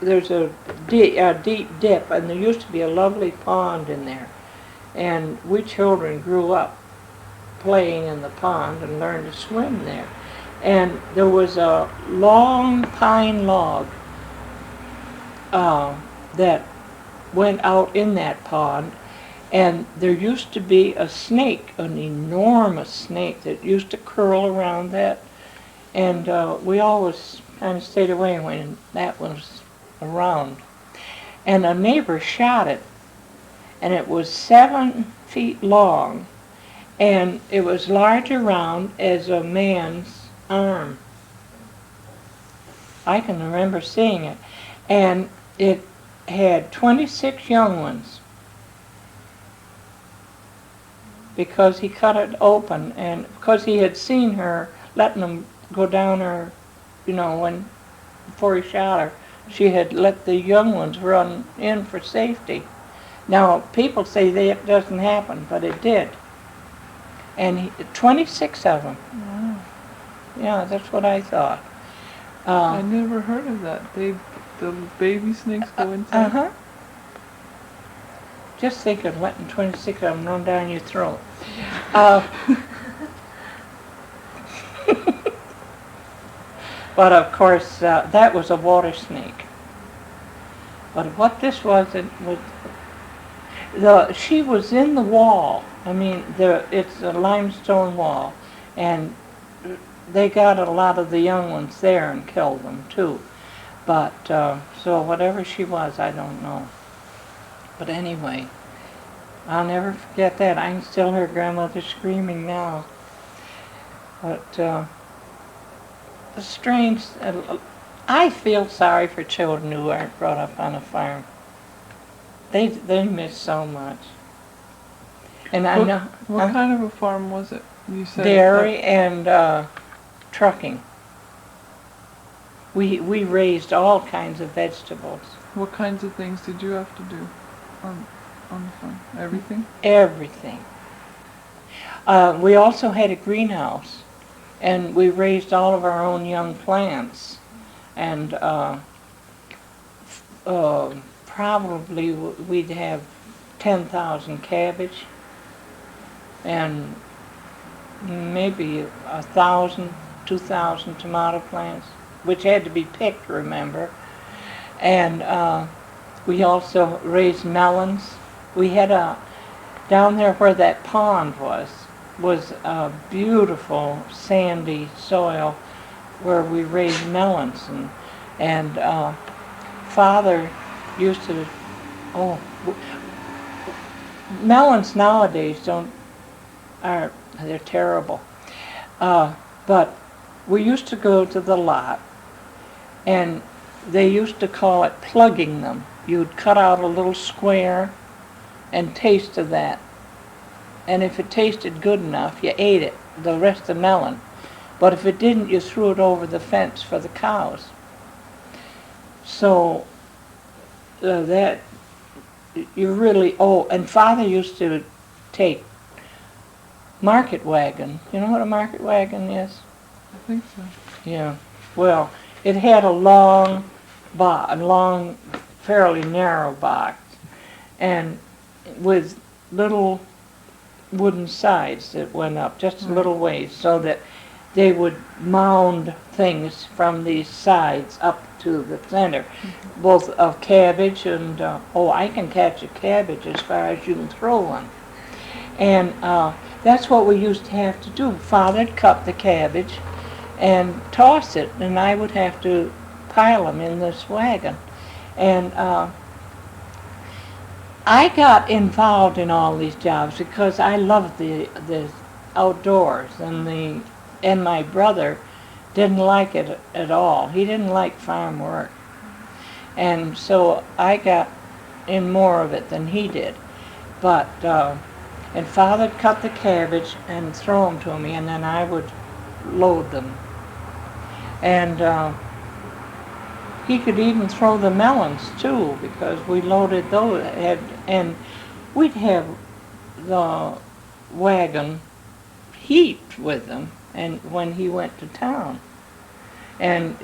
There's a deep dip, and there used to be a lovely pond in there, and we children grew up playing in the pond and learned to swim there. And there was a long pine log that went out in that pond, and there used to be a snake, an enormous snake that used to curl around that, and we always kind of stayed away when that was around. And a neighbor shot it, and it was 7 feet long, and it was large around as a man's arm. I can remember seeing it, and it had 26 young ones because he cut it open, and because he had seen her letting them go down her, when before he shot her, she had let the young ones run in for safety. Now, people say that it doesn't happen, but it did. And 26 of them. Wow. Yeah, that's what I thought. I never heard of that. The baby snakes go inside? Uh-huh. Just think of letting 26 of them run down your throat. But of course, that was a water snake. But what this was, she was in the wall. I mean, it's a limestone wall, and they got a lot of the young ones there and killed them too. But so whatever she was, I don't know. But anyway, I'll never forget that. I can still hear grandmother screaming now. But strange. I feel sorry for children who aren't brought up on a farm. They miss so much. And I know. What kind of a farm was it? You said dairy and trucking. We raised all kinds of vegetables. What kinds of things did you have to do on the farm? Everything? Everything. We also had a greenhouse, and we raised all of our own young plants. And probably we'd have 10,000 cabbage, and maybe 1,000, 2,000 tomato plants, which had to be picked, remember. And we also raised melons. We had down there where that pond was a beautiful sandy soil where we raised melons, and Father used to, melons nowadays they're terrible. But we used to go to the lot, and they used to call it plugging them. You'd cut out a little square and taste of that. And if it tasted good enough, you ate it, the rest of the melon. But if it didn't, you threw it over the fence for the cows. So that you really, and Father used to take market wagon. You know what a market wagon is? I think so. Yeah. Well, it had a long, fairly narrow box, and with little wooden sides that went up just a little ways, so that they would mound things from these sides up to the center, both of cabbage and, I can catch a cabbage as far as you can throw one. And that's what we used to have to do. Father'd cut the cabbage and toss it, and I would have to pile them in this wagon. And I got involved in all these jobs because I loved the outdoors, and my brother didn't like it at all. He didn't like farm work. And so I got in more of it than he did. But, and Father'd cut the cabbage and throw them to me, and then I would load them. And he could even throw the melons too, because we loaded those, and we'd have the wagon heaped with them, and when he went to town. And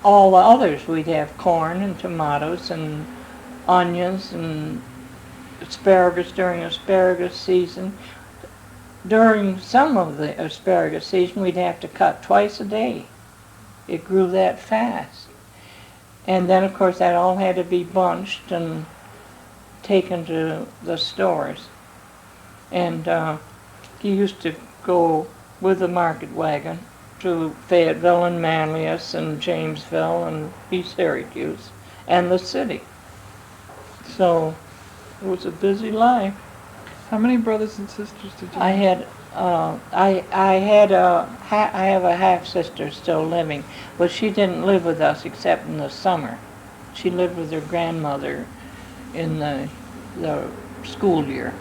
all the others, we'd have corn and tomatoes and onions and asparagus during asparagus season. During some of the asparagus season, we'd have to cut twice a day. It grew that fast. And then, of course, that all had to be bunched and taken to the stores. And he used to go with the market wagon to Fayetteville and Manlius and Jamesville and East Syracuse and the city. So it was a busy life. How many brothers and sisters did you I have? had I have a half sister still living, but she didn't live with us except in the summer. She lived with her grandmother in the school year,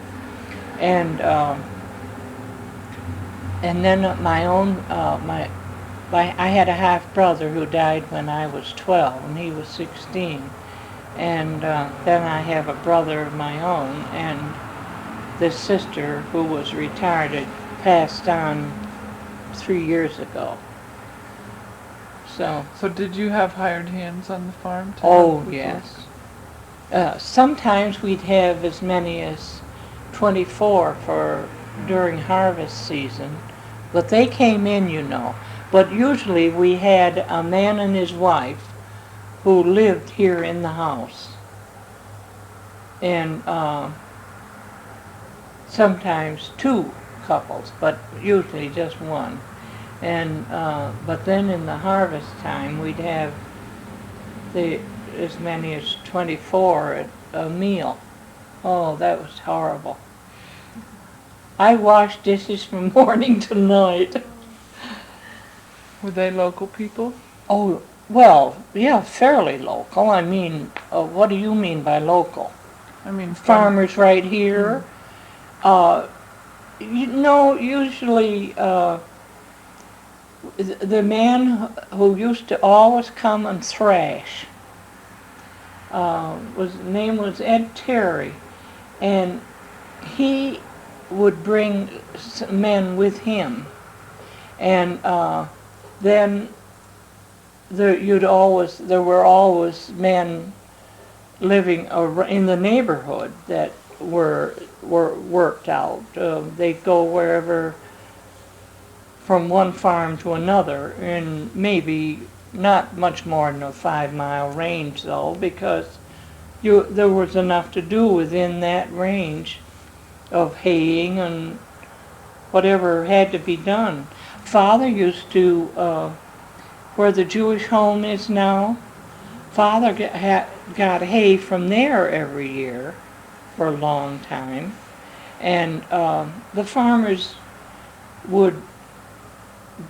and then my I had a half brother who died when I was 12 and he was 16. And then I have a brother of my own, and this sister who was retired had passed on 3 years ago. So, So did you have hired hands on the farm to oh help with yes. Sometimes we'd have as many as 24 for during harvest season, but they came in, you know. But usually we had a man and his wife who lived here in the house. And sometimes two couples, but usually just one. And but then in the harvest time we'd have as many as 24 at a meal. Oh, that was horrible. I washed dishes from morning to night. Were they local people? Oh, well, yeah, fairly local. I mean, what do you mean by local? I mean, Farmers right here. You know, usually the man who used to always come and thrash name was Ed Terry, and he would bring men with him, and then there were always men living in the neighborhood that were worked out. They'd go wherever from one farm to another, and maybe not much more than a 5-mile range though, because there was enough to do within that range of haying and whatever had to be done. Father used to, where the Jewish home is now, Father got hay from there every year for a long time, and the farmers would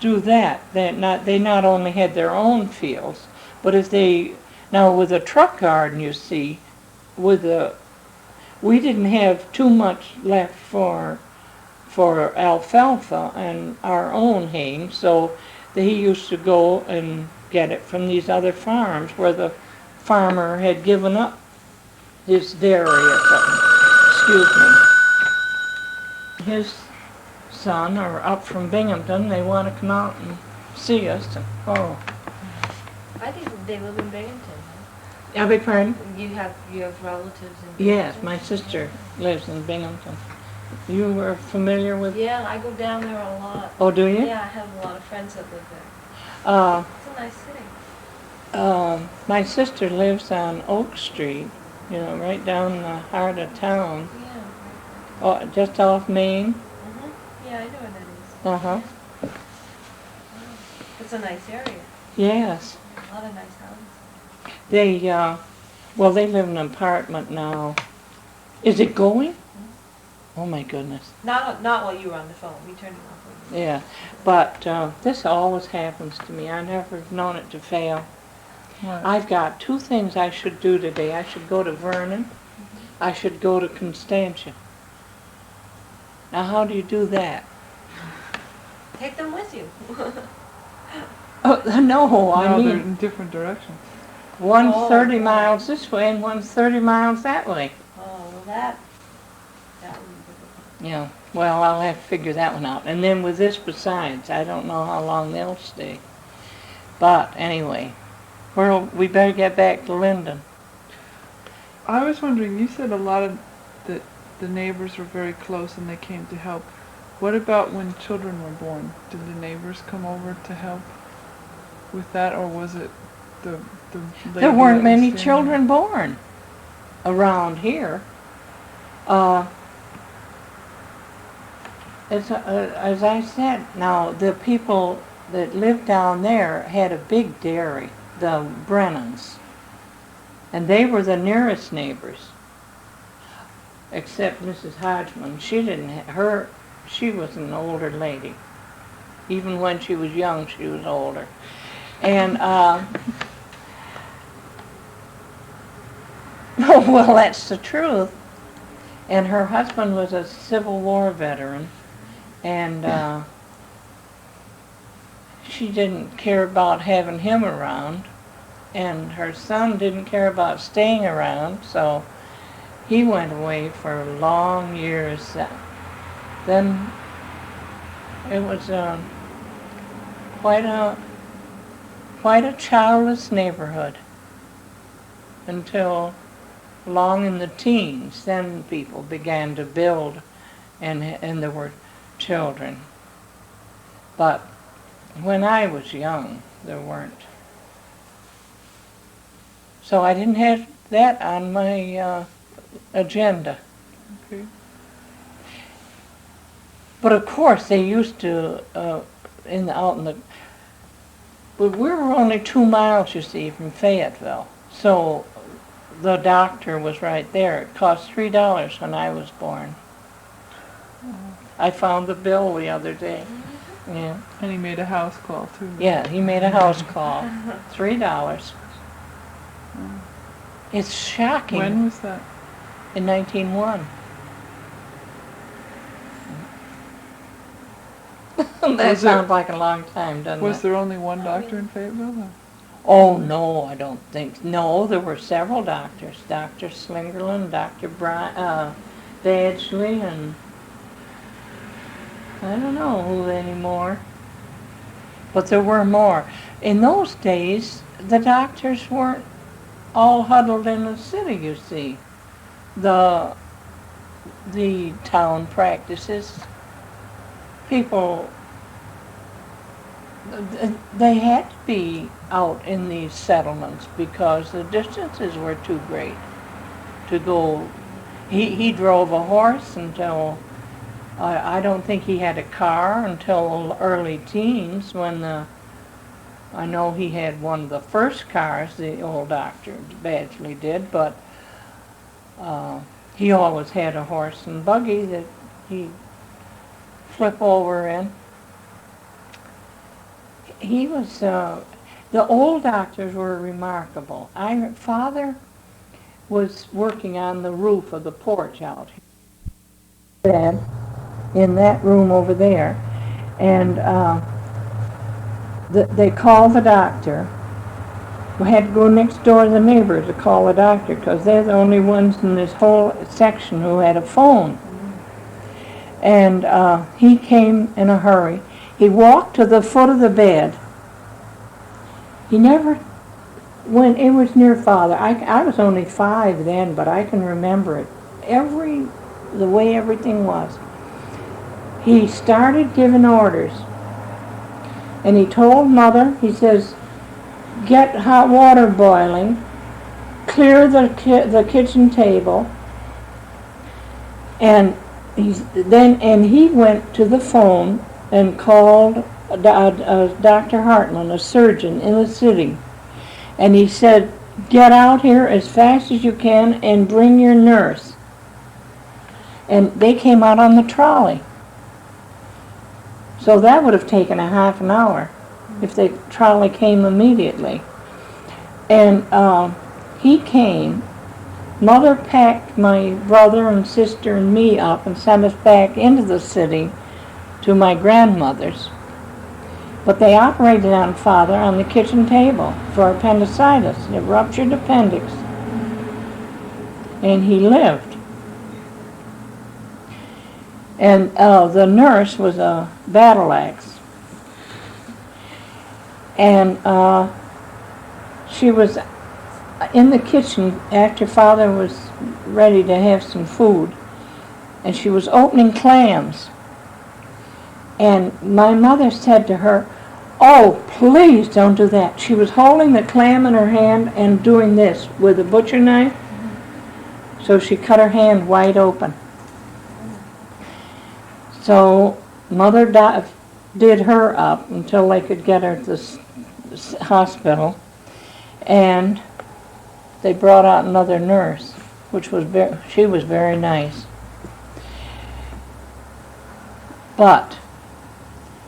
do that. They not only had their own fields, but now with a truck garden, you see, we didn't have too much left for alfalfa and our own haying, so he used to go and get it from these other farms where the farmer had given up his dairy or something. Excuse me. His son are up from Binghamton. They want to come out and see us. Oh, I think they live in Binghamton. I beg pardon? You have relatives in Binghamton? Yes, my sister lives in Binghamton. You were familiar with? Yeah, I go down there a lot. Oh, do you? Yeah, I have a lot of friends that live there. It's a nice city. My sister lives on Oak Street, you know, right down in the heart of town. Yeah. Oh, just off Main. Yeah, I know where that is. Uh-huh. Wow. It's a nice area. Yes. A lot of nice houses. They live in an apartment now. Is it going? Oh my goodness. Not while you were on the phone. We turned it off. Yeah, but this always happens to me. I never have known it to fail. What? I've got 2 things I should do today. I should go to Vernon. I should go to Constantia. Now, how do you do that? Take them with you. Oh, no, No, I they're mean, in different directions. one's Oh, 30 right. miles this way and one's 30 miles that way. Oh, well that would be good. Yeah, well, I'll have to figure that one out. And then with this besides, I don't know how long they'll stay. But anyway, we better get back to Linden. I was wondering, you said a lot of the neighbors were very close and they came to help. What about when children were born? Did the neighbors come over to help with that, or was it the lady There weren't that was many standing children born around here. As I said, now the people that lived down there had a big dairy, the Brennans, and they were the nearest neighbors, except Mrs. Hodgman. She was an older lady. Even when she was young, she was older. And well, that's the truth. And her husband was a Civil War veteran, and she didn't care about having him around, and her son didn't care about staying around, so he went away for long years. Then it was quite a childless neighborhood until long in the teens. Then people began to build, and there were children. But when I was young, there weren't. So I didn't have that on my agenda. Okay. But of course, they used to out in the. But we were only 2 miles, you see, from Fayetteville. So the doctor was right there. It cost $3 when I was born. I found the bill the other day. Yeah. And he made a house call too. Yeah, he made a house call. $3. It's shocking. When was that? In 1901. That sounds like a long time, doesn't it? Was there only one doctor in Fayetteville? Or? Oh, no, I don't think. No, there were several doctors. Dr. Slingerland, Dr. Badgley, and I don't know who anymore. But there were more. In those days, the doctors weren't all huddled in the city, you see. The town practices, people, they had to be out in these settlements because the distances were too great to go. He drove a horse until, I don't think he had a car until early teens when I know he had one of the first cars, the old Dr. Badgley did, but he always had a horse and buggy that he'd flip over in. He was, the old doctors were remarkable. Father was working on the roof of the porch out here, bed in that room over there, and they called the doctor. We had to go next door to the neighbors to call the doctor because they're the only ones in this whole section who had a phone. And he came in a hurry. He walked to the foot of the bed. He never, when it was near Father, I was only 5 then, but I can remember it. The way everything was. He started giving orders. And he told Mother, he says, get hot water boiling, clear the kitchen table, and he went to the phone and called Dr. Hartman, a surgeon in the city, and he said, get out here as fast as you can and bring your nurse. And they came out on the trolley. So that would have taken a half an hour if the trolley came immediately. And he came. Mother packed my brother and sister and me up and sent us back into the city to my grandmother's. But they operated on Father on the kitchen table for appendicitis, a ruptured appendix. And he lived. And the nurse was a battle axe. And she was in the kitchen after Father was ready to have some food, and she was opening clams. And my mother said to her, oh, please don't do that. She was holding the clam in her hand and doing this with a butcher knife, so she cut her hand wide open. So Mother did her up until they could get her to the hospital, and they brought out another nurse, which was she was very nice. But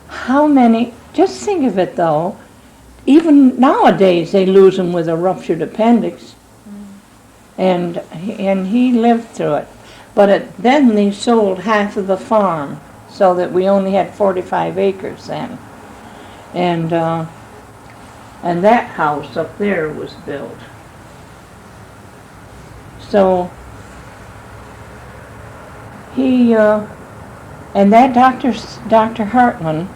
how many, just think of it though, even nowadays they lose them with a ruptured appendix, and he lived through it. But then they sold half of the farm, so that we only had 45 acres then. And that house up there was built. So he, and that Dr. Hartman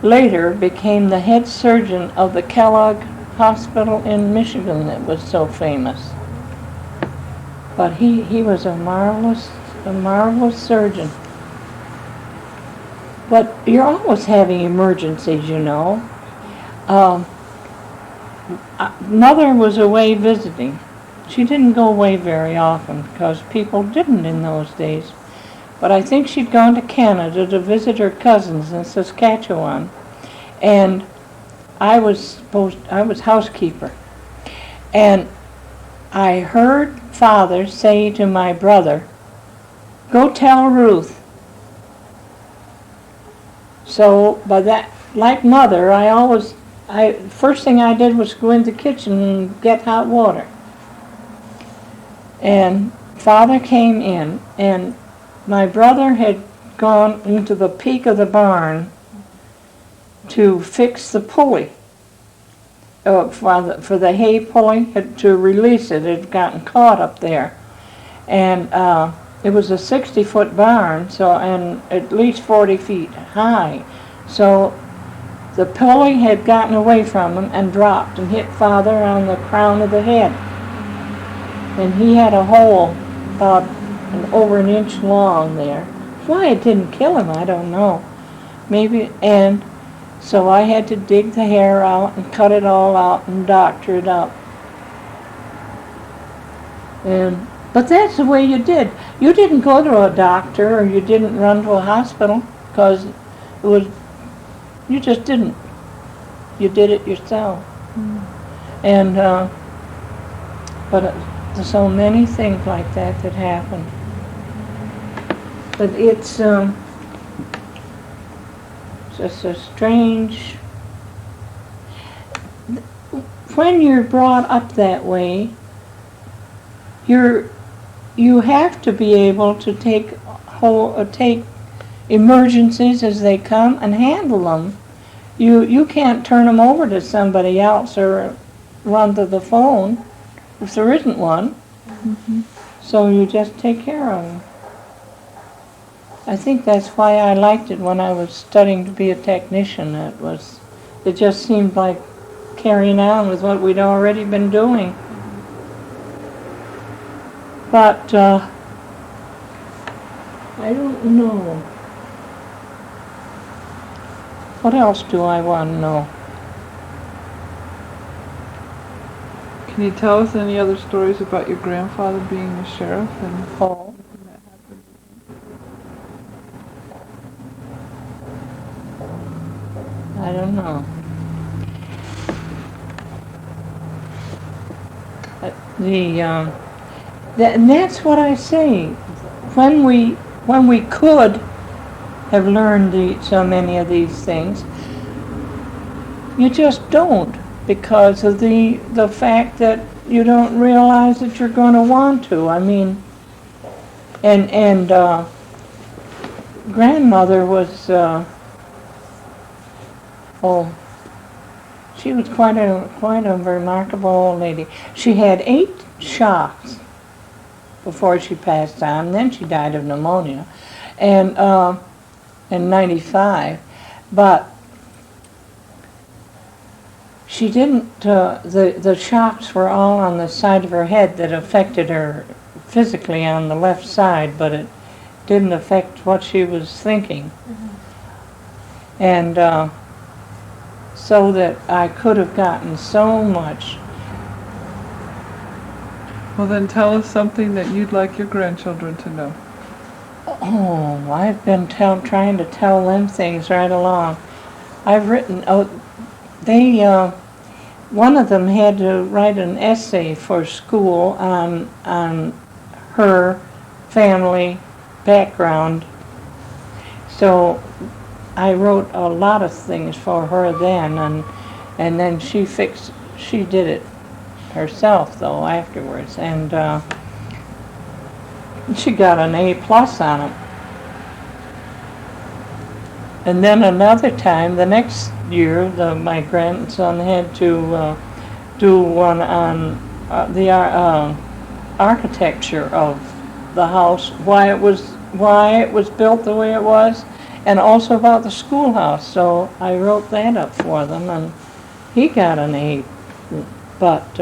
later became the head surgeon of the Kellogg Hospital in Michigan that was so famous. But he was a marvelous surgeon. But you're always having emergencies, you know. Mother was away visiting. She didn't go away very often because people didn't in those days. But I think she'd gone to Canada to visit her cousins in Saskatchewan. And I was housekeeper. And I heard Father say to my brother, "Go tell Ruth." So, by that, like Mother, first thing I did was go in the kitchen and get hot water. And Father came in, and my brother had gone into the peak of the barn to fix the pulley for the hay pulley, to release it. It had gotten caught up there. And it was a 60-foot barn, and at least 40 feet high. So the pulley had gotten away from him and dropped and hit Father on the crown of the head. And he had a hole about over an inch long there. Why it didn't kill him, I don't know. Maybe, and so I had to dig the hair out and cut it all out and doctor it up. But that's the way you did. You didn't go to a doctor or you didn't run to a hospital because you just didn't. You did it yourself. Mm. And, but there's so many things like that happen. But it's just a strange, when you're brought up that way, you have to be able to take emergencies as they come and handle them. You can't turn them over to somebody else or run to the phone if there isn't one. Mm-hmm. So you just take care of them. I think that's why I liked it when I was studying to be a technician. It just seemed like carrying on with what we'd already been doing. But I don't know. What else do I want to know? Can you tell us any other stories about your grandfather being a sheriff and Oh. that happened? I don't know. And that's what I say. When we could have learned so many of these things, you just don't, because of the fact that you don't realize that you're going to want to. I mean, and grandmother was she was quite a remarkable old lady. She had 8 shocks before she passed on. Then she died of pneumonia, and in '95. But she didn't. The shocks were all on the side of her head that affected her physically on the left side, but it didn't affect what she was thinking. Mm-hmm. And so that I could have gotten so much. Well, then tell us something that you'd like your grandchildren to know. Oh, I've been trying to tell them things right along. I've written, one of them had to write an essay for school on her family background. So I wrote a lot of things for her then, and then she did it herself though afterwards, and she got an A+ on it. And then another time, the year, my grandson had to do one on the architecture of the house, why it was built the way it was, and also about the schoolhouse. So I wrote that up for them, and he got an 8. But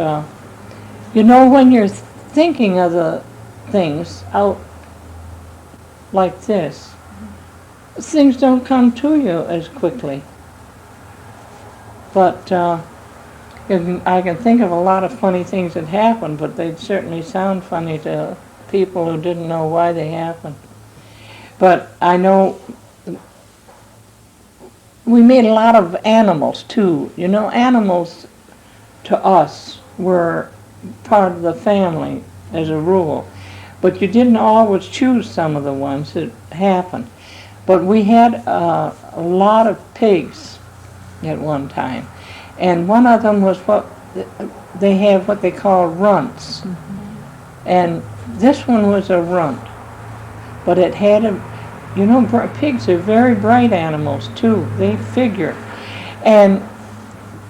when you're thinking of the things out like this, things don't come to you as quickly. But I can think of a lot of funny things that happened, but they'd certainly sound funny to people who didn't know why they happened. But I know we made a lot of animals too. Animals to us were part of the family as a rule. But you didn't always choose some of the ones that happened. But we had a lot of pigs at one time. And one of them was they have what they call runts. Mm-hmm. And this one was a runt. But it had pigs are very bright animals too. They figure. And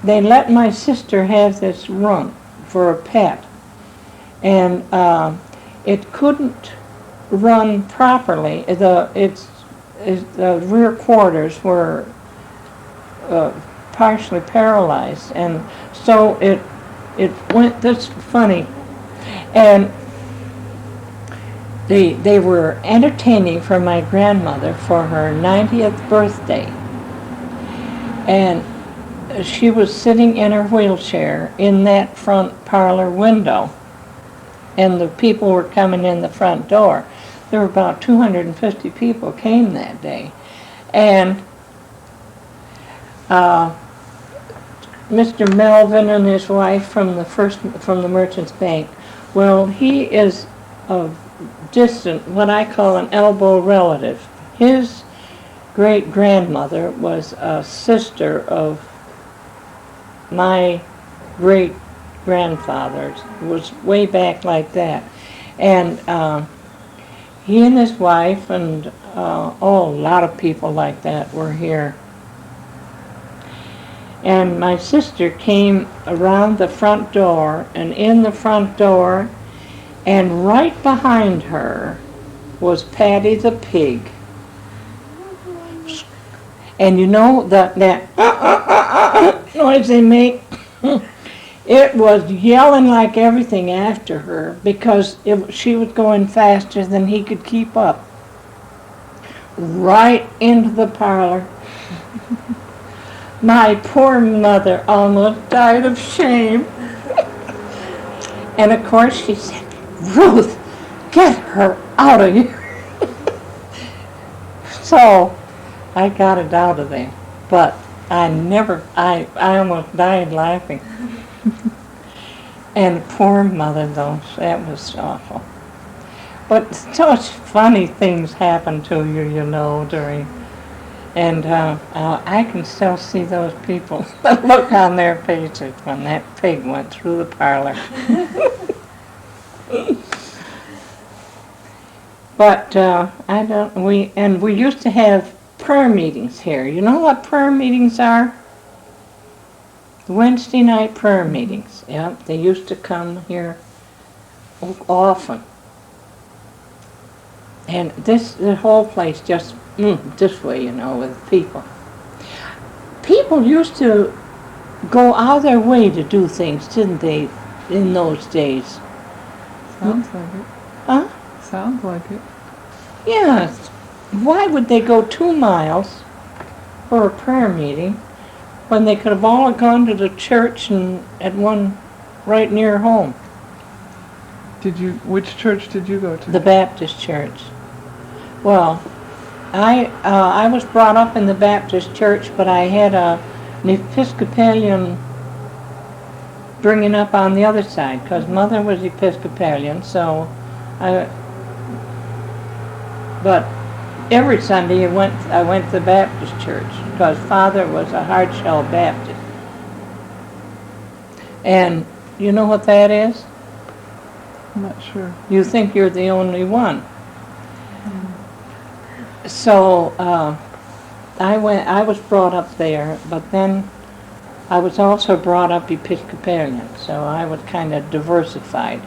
they let my sister have this runt for a pet. And it couldn't run properly. The rear quarters were partially paralyzed, and so it went. That's funny. And they were entertaining for my grandmother for her 90th birthday, and she was sitting in her wheelchair in that front parlor window, and the people were coming in the front door. There were about 250 people came that day, and Mr. Melvin and his wife from the Merchants Bank. Well, he is a distant, what I call an elbow relative. His great-grandmother was a sister of my great-grandfather's. It was way back like that. And he and his wife and a lot of people like that were here. And my sister came around the front door and in the front door, and right behind her was Patty the pig. And that noise they make, it was yelling like everything after her because she was going faster than he could keep up. Right into the parlor. My poor mother almost died of shame. And of course she said, "Ruth, get her out of here." So I got it out of there. But I almost died laughing. And poor mother, though, that was awful. But such funny things happen to you, during. And I can still see those people, the look on their faces when that pig went through the parlor. But we used to have prayer meetings here. You know what prayer meetings are? Wednesday night prayer meetings. Yeah, they used to come here often. And the whole place just this way, with people. People used to go out of their way to do things, didn't they, in those days? Sounds like it. Huh? Sounds like it. Yes. Why would they go 2 miles for a prayer meeting when they could have all gone to the church and at one right near home? Which church did you go to? The Baptist church. Well, I was brought up in the Baptist church, but I had an Episcopalian bringing up on the other side, because Mother was Episcopalian, so but every Sunday I went to the Baptist church, because Father was a hard-shell Baptist. And you know what that is? I'm not sure. You think you're the only one. So I was brought up there, but then I was also brought up Episcopalian, so I was kind of diversified.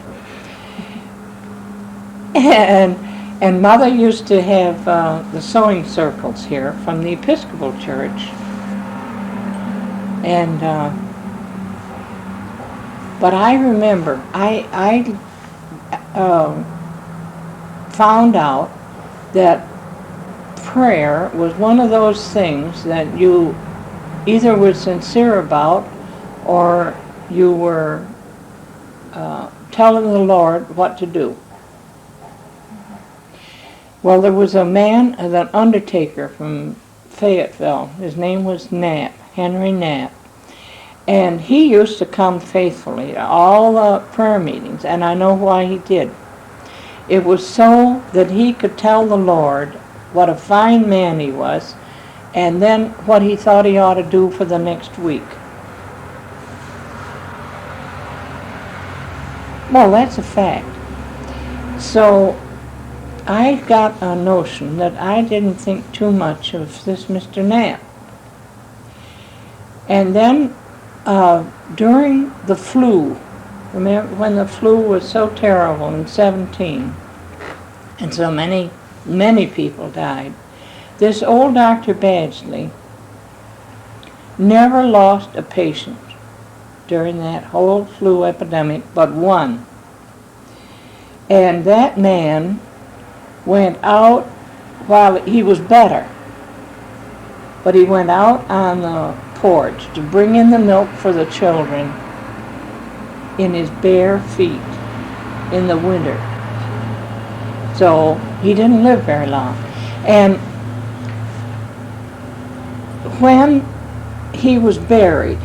And Mother used to have the sewing circles here from the Episcopal Church. And but I remember I found out that prayer was one of those things that you either were sincere about or you were telling the Lord what to do. Well, there was a man, an undertaker from Fayetteville. His name was Knapp, Henry Knapp. And he used to come faithfully to all the prayer meetings, and I know why he did. It was so that he could tell the Lord what a fine man he was, and then what he thought he ought to do for the next week. Well, that's a fact. So I got a notion that I didn't think too much of this Mr. Knapp. And then during the flu, remember when the flu was so terrible in 17, and so many people died, this old Dr. Badgley never lost a patient during that whole flu epidemic but one. And that man went out while he was better, but he went out on the porch to bring in the milk for the children in his bare feet in the winter. So he didn't live very long. And when he was buried,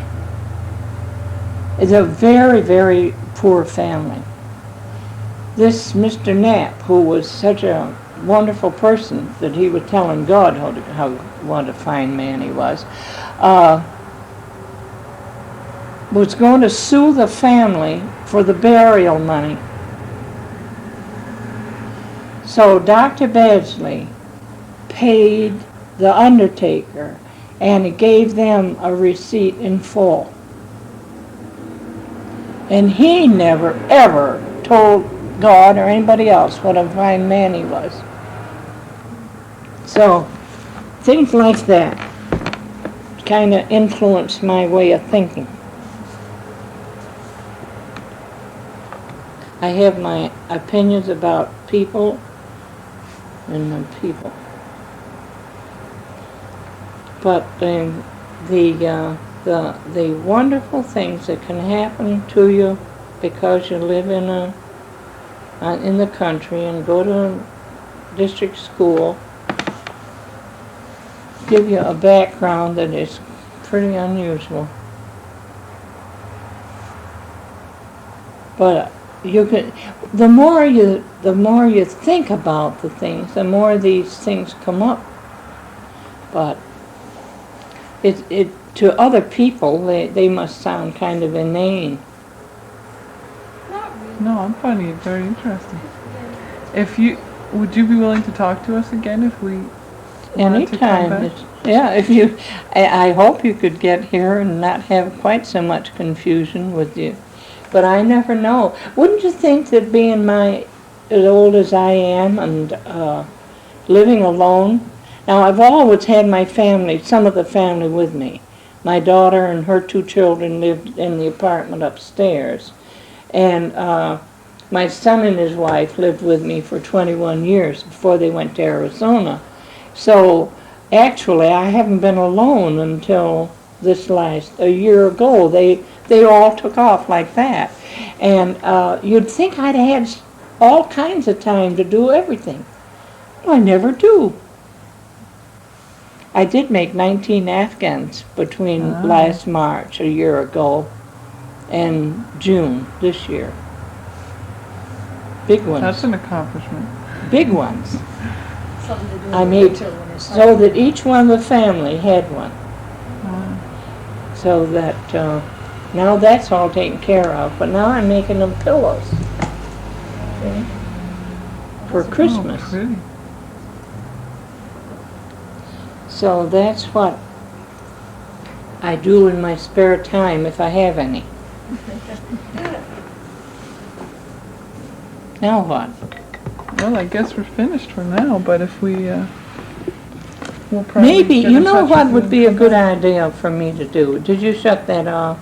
it's a very, very poor family. This Mr. Knapp, who was such a wonderful person that he was telling God what a fine man he was going to sue the family for the burial money. So Dr. Badgley paid the undertaker, and he gave them a receipt in full. And he never, ever told God or anybody else what a fine man he was. So things like that kind of influenced my way of thinking. I have my opinions about people and the people. But the wonderful things that can happen to you because you live in the country and go to district school give you a background that is pretty unusual. But you can, the more you think about the things, the more these things come up. But it to other people they must sound kind of inane. Not really. No, I'm finding it very interesting. Would you be willing to talk to us again if we wanted to come Anytime. back? Yeah, if you, I hope you could get here and not have quite so much confusion with you. But I never know. Wouldn't you think that being as old as I am and living alone, now I've always had my family, some of the family with me. My daughter and her 2 children lived in the apartment upstairs. And my son and his wife lived with me for 21 years before they went to Arizona. So actually I haven't been alone until a year ago. They all took off like that. And you'd think I'd had all kinds of time to do everything. I never do. I did make 19 Afghans between last March, a year ago, and June this year. Big ones. That's an accomplishment. Big ones. Something to do I with made the children. so that each one of the family had one. So that now that's all taken care of. But now I'm making them pillows. See? For Christmas. Oh, pretty. So that's what I do in my spare time if I have any. Now what? Well, I guess we're finished for now, but if we, we'll probably Maybe, get you in know touch what with would you be a and good come back. idea for me to do? Did you shut that off?